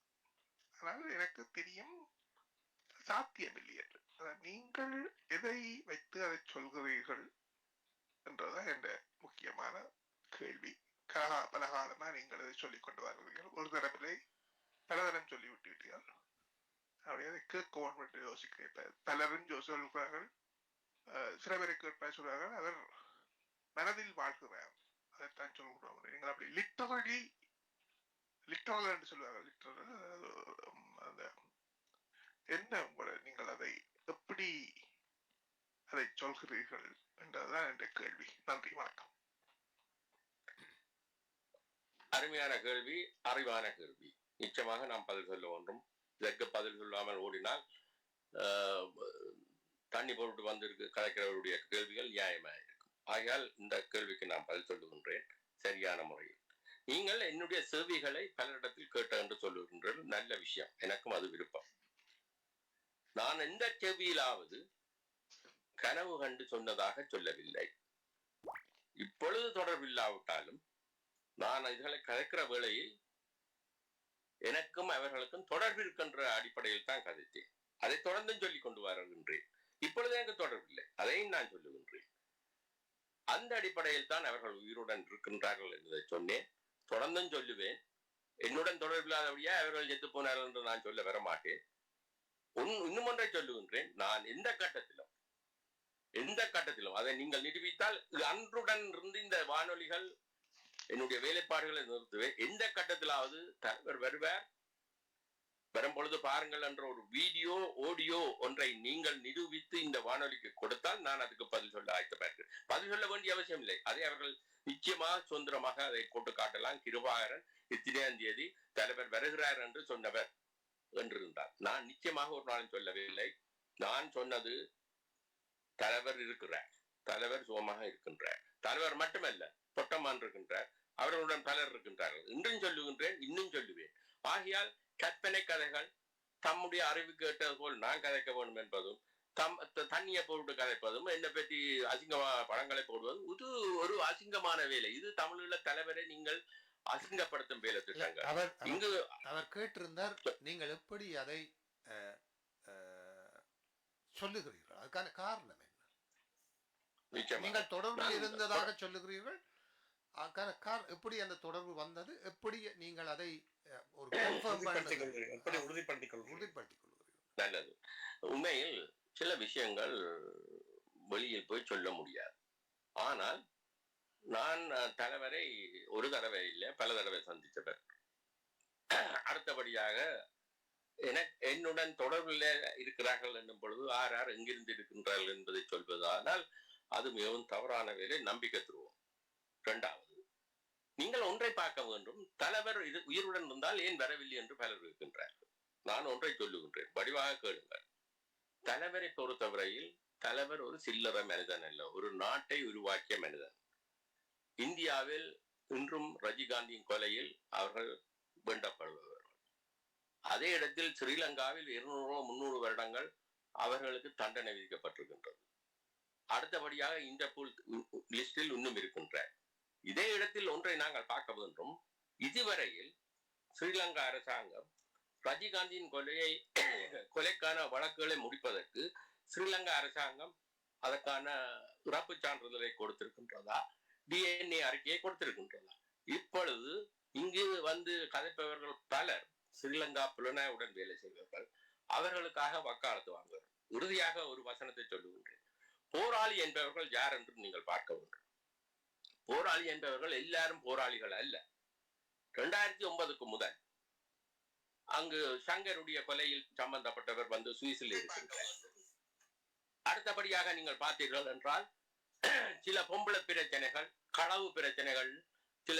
ஆனால் எனக்கு தெரியும் சாத்தியமில்லை என்று. நீங்கள் எதை வைத்து அதை சொல்கிறீர்கள் என்றதான் என்ற முக்கியமான கேள்வி. பலகாலமா நீங்கள் அதை சொல்லிக் கொண்டு வருகிறீர்கள். ஒரு தரப்பிலே பலதரம் சொல்லிவிட்டு விட்டீர்கள். அப்படியே அதை கேட்க வேண்டும் என்று யோசிக்கிறேன். பலரும் சொல்கிறார்கள், சில பேரை கேட்பாய் சொல்றார்கள், அவர் மனதில் வாழ்கிறார், அதைத்தான் சொல்கிறோம். நீங்கள் அப்படி லிட்டரல் என்று சொல்வார்கள். லிட்டரல் அந்த என்ன உங்களை நீங்கள் அதை எப்படி அதை சொல்கிறீர்கள் என்றதுதான் என்ற கேள்வி. நன்றி, வணக்கம். அருமையான கேள்வி, அறிவான கேள்வி. நிச்சயமாக நாம் பதில் சொல்ல ஒன்றும். இதற்கு பதில் சொல்லாமல் ஓடினால் தண்ணி போட்டு வந்திருக்கு கலைக்கிறவருடைய கேள்விகள் நியாயமாக இருக்கும். ஆகையால் இந்த கேள்விக்கு நான் பதில் சொல்லுகின்றேன் சரியான முறையில். நீங்கள் என்னுடைய சேவைகளை பலரிடத்தில் கேட்ட என்று சொல்லுகின்றீர்கள். நல்ல விஷயம், எனக்கும் அது விருப்பம். நான் எந்த செவியிலாவது கனவு கண்டு சொன்னதாக சொல்லவில்லை. இப்பொழுது தொடர்பில்லாவிட்டாலும் நான் இதுகளை கதைக்கிற வேளையில் எனக்கும் அவர்களுக்கும் தொடர்பு இருக்கின்ற அடிப்படையில் தான் கதைத்தேன். அதை தொடர்ந்து சொல்லிக் கொண்டு வருகின்றேன். இப்பொழுது எனக்கு தொடர்பில்லை, அதையும் நான் சொல்லுகின்றேன். அந்த அடிப்படையில் தான் அவர்கள் உயிருடன் இருக்கின்றார்கள் என்பதை சொன்னேன். தொடர்ந்தும் சொல்லுவேன். என்னுடன் தொடர்பில்லாதபடியா அவர்கள் செத்து போனார்கள் என்று நான் சொல்ல வர மாட்டேன். இன்னும் ஒன்றை சொல்லுகின்றேன். நான் எந்த கட்டத்திலும் அதை நீங்கள் நிரூபித்தால் அன்றுடன் இருந்து இந்த வானொலிகள் என்னுடைய வேலைப்பாடுகளை நிறுத்துவேன். எந்த கட்டத்திலாவது தலைவர் வருவார், வரும் பொழுது பாருங்கள் என்ற ஒரு வீடியோ ஆடியோ ஒன்றை நீங்கள் நிரூபித்து இந்த வானொலிக்கு கொடுத்தால் நான் அதுக்கு பதில் சொல்ல ஆயத்தமாயிருக்கிறேன். பதில் சொல்ல வேண்டிய அவசியம் இல்லை. அதை அவர்கள் நிச்சயமாக சுதந்திரமாக அதை போட்டு காட்டலாம். கிருபாகரன் இத்தனையாம் தேதி தலைவர் வருகிறார் என்று சொன்னவர் என்றிருந்தார். நான் நிச்சயமாக ஒரு நாளும் சொல்லவில்லை. நான் சொன்னது தலைவர் இருக்கிறார், தலைவர் சுகமாக இருக்கின்றார். தலைவர் மட்டுமல்ல, பொட்டமான் இருக்கின்றார், அவர்களுடன் பலர் இருக்கின்றார்கள். இன்றும் சொல்லுகின்றேன், இன்னும் சொல்லுவேன். ஆகையால் கற்பனை கதைகள் தம்முடைய அறிவுக்கு கேட்டது போல் நான் கதைக்க வேண்டும் என்பதும், தண்ணியை போட்டு கதைப்பதும், என்னை பற்றி அசிங்கமான படங்களை போடுவதும் இது ஒரு அசிங்கமான வேலை. இது தமிழீழ தலைவரை நீங்கள் அசிங்கப்படுத்தும் வேலை திட்டங்கள். இங்கு அவர் கேட்டிருந்தார், நீங்கள் எப்படி அதை சொல்லுகிறீர்கள், அதுக்கான காரணம் என்ன? நீங்கள் தொடர்பில் இருந்ததாக சொல்லுகிறீர்கள், எப்படி அந்த தொடர்பு வந்தது, எப்படி நீங்கள் அதை ஒரு உறுதிப்படுத்திக் கொள்கிறீர்கள்? நல்லது. உண்மையில் சில விஷயங்கள் வெளியில் போய் சொல்ல முடியாது. ஆனால் நான் தலைவரை ஒரு தடவை இல்லை பல தடவை சந்தித்தவர். அடுத்தபடியாக என்னுடன் தொடர்பில் இருக்கிறார்கள் என்னும் பொழுது யார் யார் எங்கிருந்து இருக்கின்றார்கள் என்பதை சொல்வதானால் அது மிகவும் தவறான வேலை, நம்பிக்கை துருவோம். இரண்டாவது, நீங்கள் ஒன்றை பார்க்க வேண்டும், தலைவர் உயிருடன் இருந்தால் ஏன் வரவில்லை என்று பலர் இருக்கின்றார்கள். நான் ஒன்றை சொல்லுகின்றேன், வடிவாக கேளுங்கள். தலைவரை பொறுத்தவரையில் தலைவர் ஒரு சில்லறை மனிதன் அல்ல, ஒரு நாட்டை உருவாக்கிய மனிதன். இந்தியாவில் இன்றும் ரஜினிகாந்தியின் கொலையில் அவர்கள் வேண்டப்படுபவர்கள். அதே இடத்தில் ஸ்ரீலங்காவில் 200-300 வருடங்கள் அவர்களுக்கு தண்டனை விதிக்கப்பட்டிருக்கின்றது. அடுத்தபடியாக இன்டர்போல் லிஸ்டில் இன்னும் இருக்கின்றார். இதே இடத்தில் ஒன்றை நாங்கள் பார்க்க வேண்டும், இதுவரையில் ஸ்ரீலங்கா அரசாங்கம் ரஜினிகாந்தியின் கொலைக்கான வழக்குகளை முடிப்பதற்கு ஸ்ரீலங்கா அரசாங்கம் அதற்கான இறப்பு சான்றிதழை கொடுத்திருக்கின்றதா, DNA அறிக்கையை கொடுத்திருக்கின்றதா? இப்பொழுது இங்கு வந்து கதைப்பவர்கள் பலர் ஸ்ரீலங்கா புலனாய்வுடன் வேலை செய்வார்கள், அவர்களுக்காக வக்காலத்து வாங்குவார்கள். இறுதியாக ஒரு வசனத்தை சொல்லுகின்றேன், போராளி என்பவர்கள் யார் என்று நீங்கள் பார்க்க வேண்டும். போராளி என்பவர்கள் எல்லாரும் போராளிகள் அல்ல. 2009 முதல் அங்கு சங்கருடைய கொலையில் சம்பந்தப்பட்டவர் வந்து சுவிஸில் இருக்கின்றார். அடுத்தபடியாக நீங்கள் பார்த்தீர்கள் என்றால் சில பொம்பளை பிரச்சனைகள், களவு பிரச்சனைகள், சில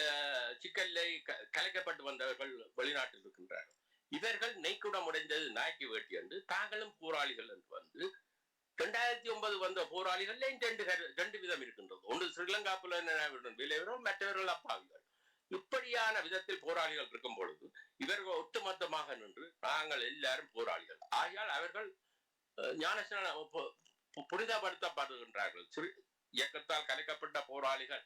சிக்கல்லை கலைக்கப்பட்டு வந்தவர்கள் வெளிநாட்டில் இருக்கின்றார்கள். இவர்கள் நெய்க்குடம் உடைந்தது நாய்க்கு வேட்டி என்று தாங்களும் போராளிகள் என்று வந்து 2009 வந்த போராளிகள் ரெண்டு விதம் இருக்கின்றது. ஒன்று ஸ்ரீலங்கா புலனாய்வுடன் விளைவரும், மற்றவர்கள் அப்பாவிகள். இப்படியான விதத்தில் போராளிகள் இருக்கும் பொழுது இவர்கள் ஒட்டுமொத்தமாக நின்று நாங்கள் எல்லாரும் போராளிகள் ஆகையால் அவர்கள் ஞானஸ்நான புனிதப்படுத்தப்படுகின்றார்கள். இயக்கத்தால் கலைக்கப்பட்ட போராளிகள்,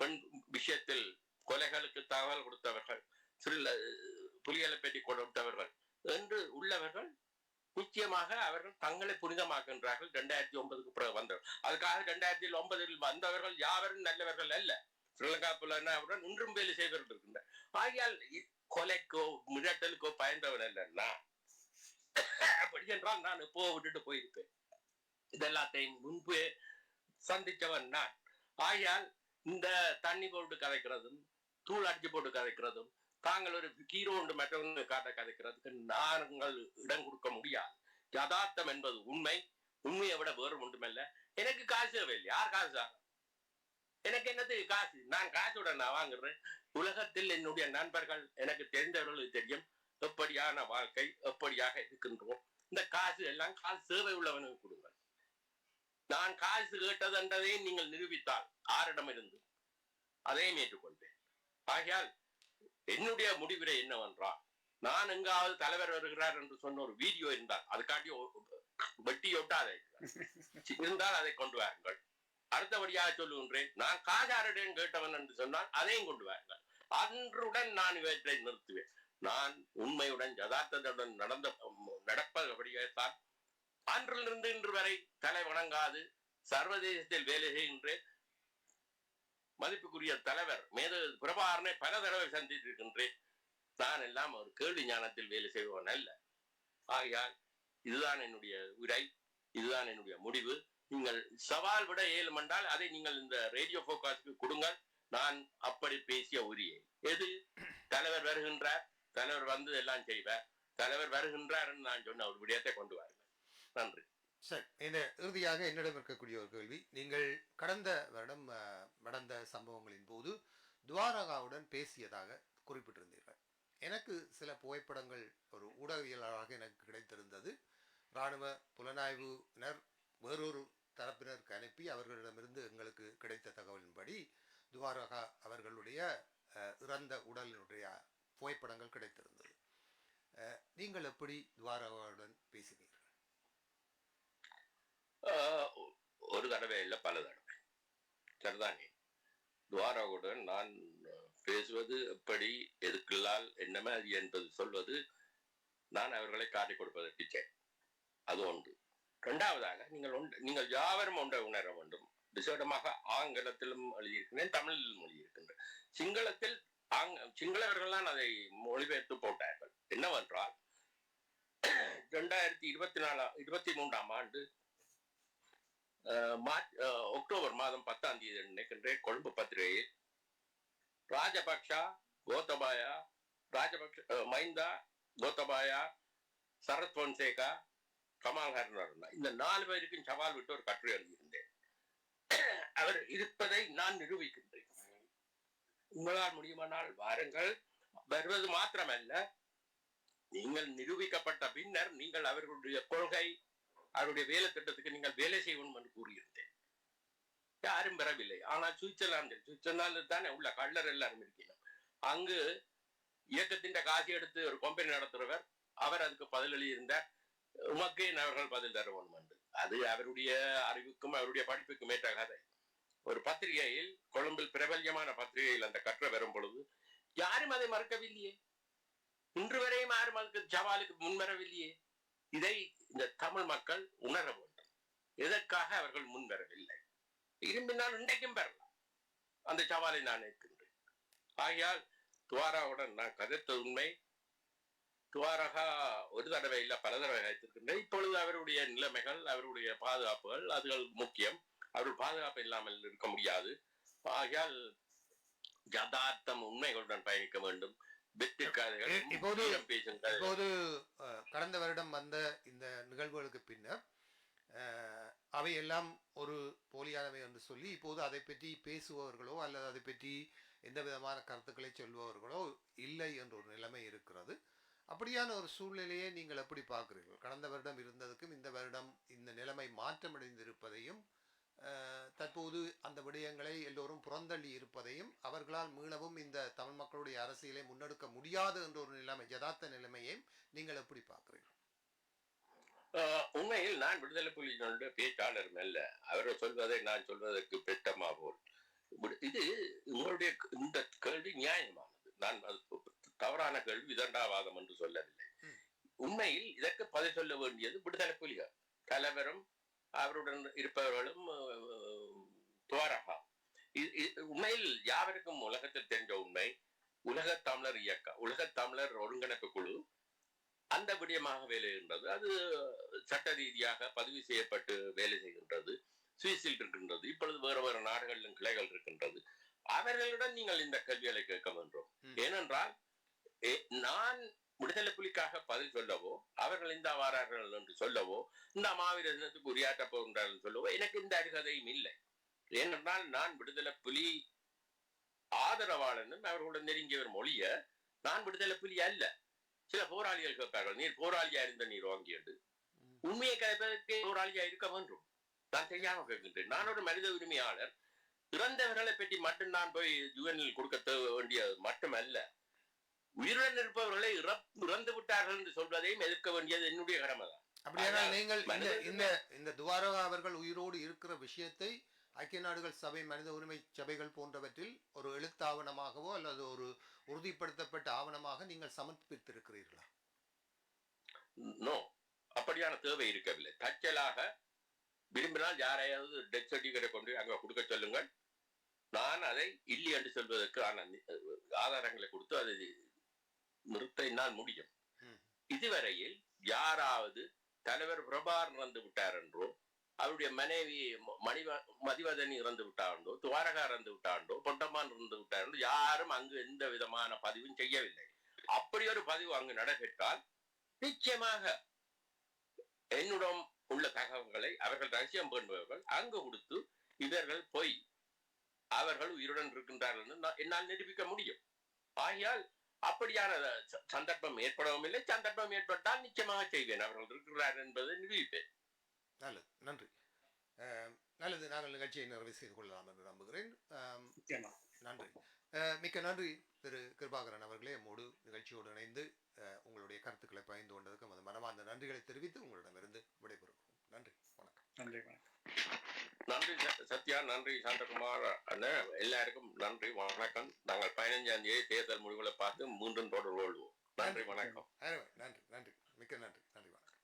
பெண் விஷயத்தில் கொலைகளுக்கு தகவல் கொடுத்தவர்கள், புலிகளை பெட்டி கொடுத்தவர்கள் என்று உள்ளவர்கள் நிச்சயமாக அவர்கள் தங்களை புனிதமாக்குகின்றார்கள். 2009 பிறகு வந்தவர். அதுக்காக 2009 வந்தவர்கள் யாவரும் நல்லவர்கள் அல்ல. ஸ்ரீலங்கா புலனாய்வுடன் இன்றும் வேலை செய்தவர்கள் இருக்கின்றனர். ஆகையால் கொலைக்கோ மிரட்டலுக்கோ பயந்தவன் அல்ல. அப்படி என்றால் நான் எப்போ விட்டுட்டு போயிருப்பேன். இதெல்லாத்தையும் முன்பு சந்தித்தவன் நான். ஆகையால் இந்த தண்ணி போட்டு கதைக்கிறதும், தூள் அடிச்சு போட்டு கதைக்கிறதும், தாங்கள் ஒரு ஹீரோ ஒன்று மற்றவங்க காட்ட கதைக்கிறதுக்கு நாங்கள் இடம் கொடுக்க முடியாது. யதார்த்தம் என்பது உண்மை. உண்மையை விட வேறு ஒன்றுமல்ல. எனக்கு காசு தேவையில்லை. யார் காசு? எனக்கு என்னது காசு? நான் காசுடன் நான் வாங்குறேன். உலகத்தில் என்னுடைய நண்பர்கள், எனக்கு தெரிந்தவர்களுக்கு தெரியும் எப்படியான வாழ்க்கை, எப்படியாக இருக்கின்றோம். இந்த காசு எல்லாம் காசு சேவை உள்ளவனுக்கு கொடுங்கள். நான் காசு கேட்டது என்றதை நீங்கள் நிரூபித்தால் ஆரிடமிருந்து அதையும் ஏற்றுக்கொள்வேன். ஆகையால் என்னுடைய முடிவுரை என்னவென்றால், நான் எங்காவது தலைவர் வருகிறார் என்று சொன்ன ஒரு வீடியோ இருந்தால் அதுக்காண்டி வெட்டியொட்டாத இருந்தால் அதை கொண்டு வாருங்கள். அடுத்தபடியாக சொல்லுகின்றேன், நான் காஜாரிடம் கேட்டவன் என்று சொன்னால் அதையும் கொண்டு வாருங்கள். அன்றுடன் நான் இவற்றை நிறுத்துவேன். நான் உண்மையுடன் யதார்த்தத்துடன் நடப்பபடியேத்தான் அன்றிலிருந்து இன்று வரை தலை வணங்காது சர்வதேசத்தில் வேலை செய்கின்றேன். மதிப்புக்குரிய தலைவர் மேதகு பிரபாகரனை பல தடவை சந்தித்திருக்கின்றேன். நான் எல்லாம் ஒரு கேள்வி ஞானத்தில் வேலை செய்வன் அல்ல. ஆகையால் இதுதான் என்னுடைய உரை, இதுதான் என்னுடைய முடிவு. நீங்கள் சவால் விட இயலும் என்றால் அதை நீங்கள் இந்த ரேடியோ போகாஸ்க்கு கொடுங்கள். நான் அப்படி பேசிய உரியை எது, தலைவர் வருகின்றார், தலைவர் வந்து எல்லாம் செய்வார், தலைவர் வருகின்றார் என்று நான் சொன்ன ஒரு விடயத்தை கொண்டு வாருங்கள். நன்றி. சரி, இந்த இறுதியாக என்னிடம் இருக்கக்கூடிய ஒரு கேள்வி, நீங்கள் கடந்த வருடம் நடந்த சம்பவங்களின் போது துவாரகாவுடன் பேசியதாக குறிப்பிட்டிருந்தீர்கள். எனக்கு சில புகைப்படங்கள் ஒரு ஊடகவியலாளராக எனக்கு கிடைத்திருந்தது. இராணுவ புலனாய்வினர் வேறொரு தரப்பினருக்கு அனுப்பி அவர்களிடமிருந்து எங்களுக்கு கிடைத்த தகவலின்படி துவாரகா அவர்களுடைய இறந்த உடலினுடைய புகைப்படங்கள் கிடைத்திருந்தது. நீங்கள் எப்படி துவாரகாவுடன் பேசினீர்கள்? ஒரு தடவை இல்லை, பல தடவை. சரிதானே? துவாரகாவுடன் நான் பேசுவது எப்படி, எதுக்குள்ளால் என்ன மாதிரி என்பது சொல்வது நான் அவர்களை காட்டிக் கொடுப்பதற்கு செய். அது ஒன்று. இரண்டாவதாக நீங்கள் யாவரும் ஒன்றை உணர வேண்டும். விசேடமாக ஆங்கிலத்திலும் எழுதியிருக்கின்றேன், தமிழிலும் எழுதியிருக்கின்றேன். சிங்களத்தில் சிங்களவர்கள் அதை மொழிபெயர்த்து போட்டார்கள். என்னவென்றால் 2023 ஆண்டு அக்டோபர் மாதம் 10ஆம் தேதி நினைக்கின்ற கொழும்பு பத்திரிகையில் ராஜபக்ஷா கோத்தபாயா மைந்தா கோத்தபாயா சரத் பொன்சேகா கமால் ஹர்னர் இந்த 4 பேருக்கும் சவால் விட்டு ஒரு கட்டுரை எழுதியிருந்தேன். அவர் இருப்பதை நான் நிரூபிக்கின்றேன். உங்களால் முடியுமானால் வாருங்கள். வருவது மாத்திரமல்ல, நீங்கள் நிரூபிக்கப்பட்ட பின்னர் நீங்கள் அவர்களுடைய கொள்கை அவருடைய வேலை திட்டத்துக்கு நீங்கள் வேலை செய்யணும் என்று கூறியிருந்தேன். யாரும் பெறவில்லை. ஆனால் சுவிட்சர்லாந்து தானே உள்ள கள்ளர் எல்லாரும் இருக்கணும். அங்கு இயக்கத்தின் காசு எடுத்து ஒரு கம்பெனி நடத்துறவர் அவர் அதுக்கு பதில் எழுதியிருந்தார். உமக்கே அவர்கள் பதில் தருவோம் என்று. அது அவருடைய அறிவுக்கும் அவருடைய படிப்புக்கும் ஏற்ற கதை. ஒரு பத்திரிகையில், கொழும்பில் பிரபல்யமான பத்திரிகையில் அந்த கற்ற வரும் பொழுது யாரும் அதை மறுக்கவில்லையே. இன்று வரையும் யாரும் அதுக்கு சவாலுக்கு முன்வரவில்லையே. இதை இந்த தமிழ் மக்கள் உணர வேண்டும். எதற்காக அவர்கள் முன்வரவில்லை? இரும்பினால் இன்றைக்கும் பெறலாம். அந்த சவாலை நான் ஏற்கின்றேன். ஆகையால் துவாராவுடன் நான் கதைத்த உண்மை. துவாரகா ஒரு தடவை இல்ல பல தடவை வைத்திருக்கின்றேன். இப்பொழுது அவருடைய நிலைமைகள், அவருடைய பாதுகாப்புகள், அதுகள் முக்கியம். அவர்கள் பாதுகாப்பு இல்லாமல் இருக்க முடியாது. ஆகையால் யதார்த்தம் உண்மைகளுடன் பயணிக்க வேண்டும். இப்போது கடந்த வருடம் வந்த இந்த நிகழ்வுகளுக்கு பின்னர் அவையெல்லாம் ஒரு போலியானவை என்று சொல்லி இப்போது அதை பற்றி பேசுபவர்களோ அல்லது அதை பற்றி எந்த விதமான கருத்துக்களை சொல்பவர்களோ இல்லை என்ற ஒரு நிலைமை இருக்கிறது. அப்படியான ஒரு சூழ்நிலையை நீங்கள் எப்படி பார்க்கிறீர்கள்? கடந்த வருடம் இருந்ததுக்கும் இந்த வருடம் இந்த நிலைமை மாற்றமடைந்திருப்பதையும் தற்போது அந்த விடயங்களை எல்லோரும் புறந்தள்ளி இருப்பதையும் அவர்களால் மீளவும் இந்த தமிழ் மக்களுடைய அரசியலை முன்னெடுக்க முடியாது என்ற ஒரு நிலைமை, யதார்த்த நிலைமையையும் நீங்கள் எப்படி பார்க்கிறீர்கள்? உண்மையில் நான் விடுதலை புலிகளுடைய பேச்சாளர் அல்ல. அவர்கள் சொல்வதை நான் சொல்வதற்கு பெட்டமா போல். இது உங்களுடைய இந்த கேள்வி நியாயமானது. நான் தவறான கேள்வி, விதண்டாவாதம் என்று சொல்லவில்லை. உண்மையில் இதற்கு பதில் சொல்ல வேண்டியது விடுதலை புலிகள் தலைவரும் அவருடன் இருப்பவர்களும் துவாரகா. உண்மையில் யாவருக்கும் உலகத்தில் தெரிஞ்ச உண்மை, உலக தமிழர் இயக்கம், உலக தமிழர் ஒருங்கிணைப்பு குழு அந்த விடயமாக வேலை செய்கின்றது. அது சட்ட ரீதியாக பதிவு செய்யப்பட்டு வேலை செய்கின்றது. சுவிஸில் இருக்கின்றது. இப்பொழுது வேறு வேறு நாடுகளிலும் கிளைகள் இருக்கின்றது. அவர்களுடன் நீங்கள் இந்த கேள்விகளை கேட்க வேண்டும். ஏனென்றால் நான் விடுதலை புலிக்காக பதில் சொல்லவோ, அவர்கள் இந்த வாரார்கள் என்று சொல்லவோ, இந்த மாவீரத்துக்கு உரையாற்ற போகின்றார்கள் சொல்லவோ எனக்கு இந்த அருகதையும் இல்லை. ஏனென்றால் நான் விடுதலை புலி ஆதரவாளனும் அவர்களுடன் நெருங்கியவர் மொழிய நான் விடுதலை புலி அல்ல. சில போராளிகள் கேட்பார்கள், நீர் போராளியா இருந்த நீர் வாங்கியது. உண்மையை கிடைப்பதற்கு போராளியா இருக்க வேண்டும். நான் தெரியாம கேட்கின்றேன். நான் ஒரு மனித உரிமையாளர். இறந்தவர்களை பற்றி மட்டும் நான் போய் யுஎனில் கொடுக்க வேண்டியது மட்டுமல்ல, உயிருடன் இருப்பவர்களை இறந்து விட்டார்கள் என்று சொல்வதையும் எதிர்க்க வேண்டியது என்னுடைய கடமை தான். அப்படியானால் நீங்கள் இந்த துவாரகா அவர்கள் உயிரோடு இருக்கிற விஷயத்தை ஐக்கிய நாடுகள் சபை, மனித உரிமை சபைகள் போன்றவற்றில் ஒரு எழுத்தாவணமாகவோ அல்லது ஒரு உறுதிப்படுத்தப்பட்ட ஆவணமாக நீங்கள் சமர்ப்பித்திருக்கிறீர்களா? நோ, அப்படியான தேவை இருக்கவில்லை. தற்செயலாக விரும்பினால் யாரையாவது டெத் சர்டிபிகேட்டை கொண்டு அங்க கொடுக்க சொல்லுங்கள். நான் அதை இல்லை என்று சொல்வதற்கு ஆதாரங்களை கொடுத்து அதை நிறுத்த என்னால் முடியும். இதுவரையில் யாராவது தலைவர் பிரபார் இறந்து விட்டார் என்றோ, அவருடைய மனைவி மதிவதனி இறந்து விட்டாண்டோ, துவாரகா இறந்து விட்டாண்டோ, பொட்டமான் இறந்து விட்டாண்டோ யாரும் அங்கு எந்த விதமான பதிவும் செய்யவில்லை. அப்படி ஒரு பதிவு அங்கு நடைபெற்றால் நிச்சயமாக என்னுடன் உள்ள தகவல்களை அவர்கள் ரகசியம் பண்ணுபவர்கள் அங்கு கொடுத்து இவர்கள் போய் அவர்கள் உயிருடன் இருக்கின்றார்கள் என்று என்னால் நிரூபிக்க முடியும். ஆகையால் அப்படியான சந்தர்ப்பம் ஏற்படவும் இல்லை. சந்தர்ப்பம் ஏற்பட்டால் நிச்சயமாக செய்வேன். அவர்கள் இருக்கிறார் என்பதை நிரூபிப்பேன். நல்லது, நன்றி. நல்லது, நாங்கள் நிகழ்ச்சியை நிறைவு செய்து கொள்ளலாம் என்று நம்புகிறேன். நன்றி, மிக்க நன்றி திரு கிருபாகரன் அவர்களே. நம்மோடு நிகழ்ச்சியோடு இணைந்து உங்களுடைய கருத்துக்களை பகிர்ந்து கொண்டதுக்கு நமது மனமார்ந்த நன்றிகளை தெரிவித்து உங்களிடமிருந்து விடைபெறுகிறோம். நன்றி, வணக்கம். நன்றி, வணக்கம். நன்றி சத்யா, நன்றி சாந்தகுமார் அண்ணன், எல்லாருக்கும் நன்றி, வணக்கம். நாங்கள் 15ஆம் தேதி தேர்தல் முடிவுகளை பார்த்து மீண்டும் தொடர்பு கொள்வோம். நன்றி, வணக்கம். நன்றி, நன்றி, மிக்க நன்றி, நன்றி, வணக்கம்.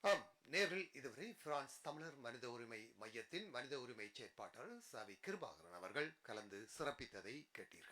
ஆம் நேரில் இதுவரை பிரான்ஸ் தமிழர் மனித உரிமை மையத்தின் மனித உரிமை செயற்பாட்டாளர் சாவி கிருபாகரன் அவர்கள் கலந்து சிறப்பித்ததை கேட்டீர்கள்.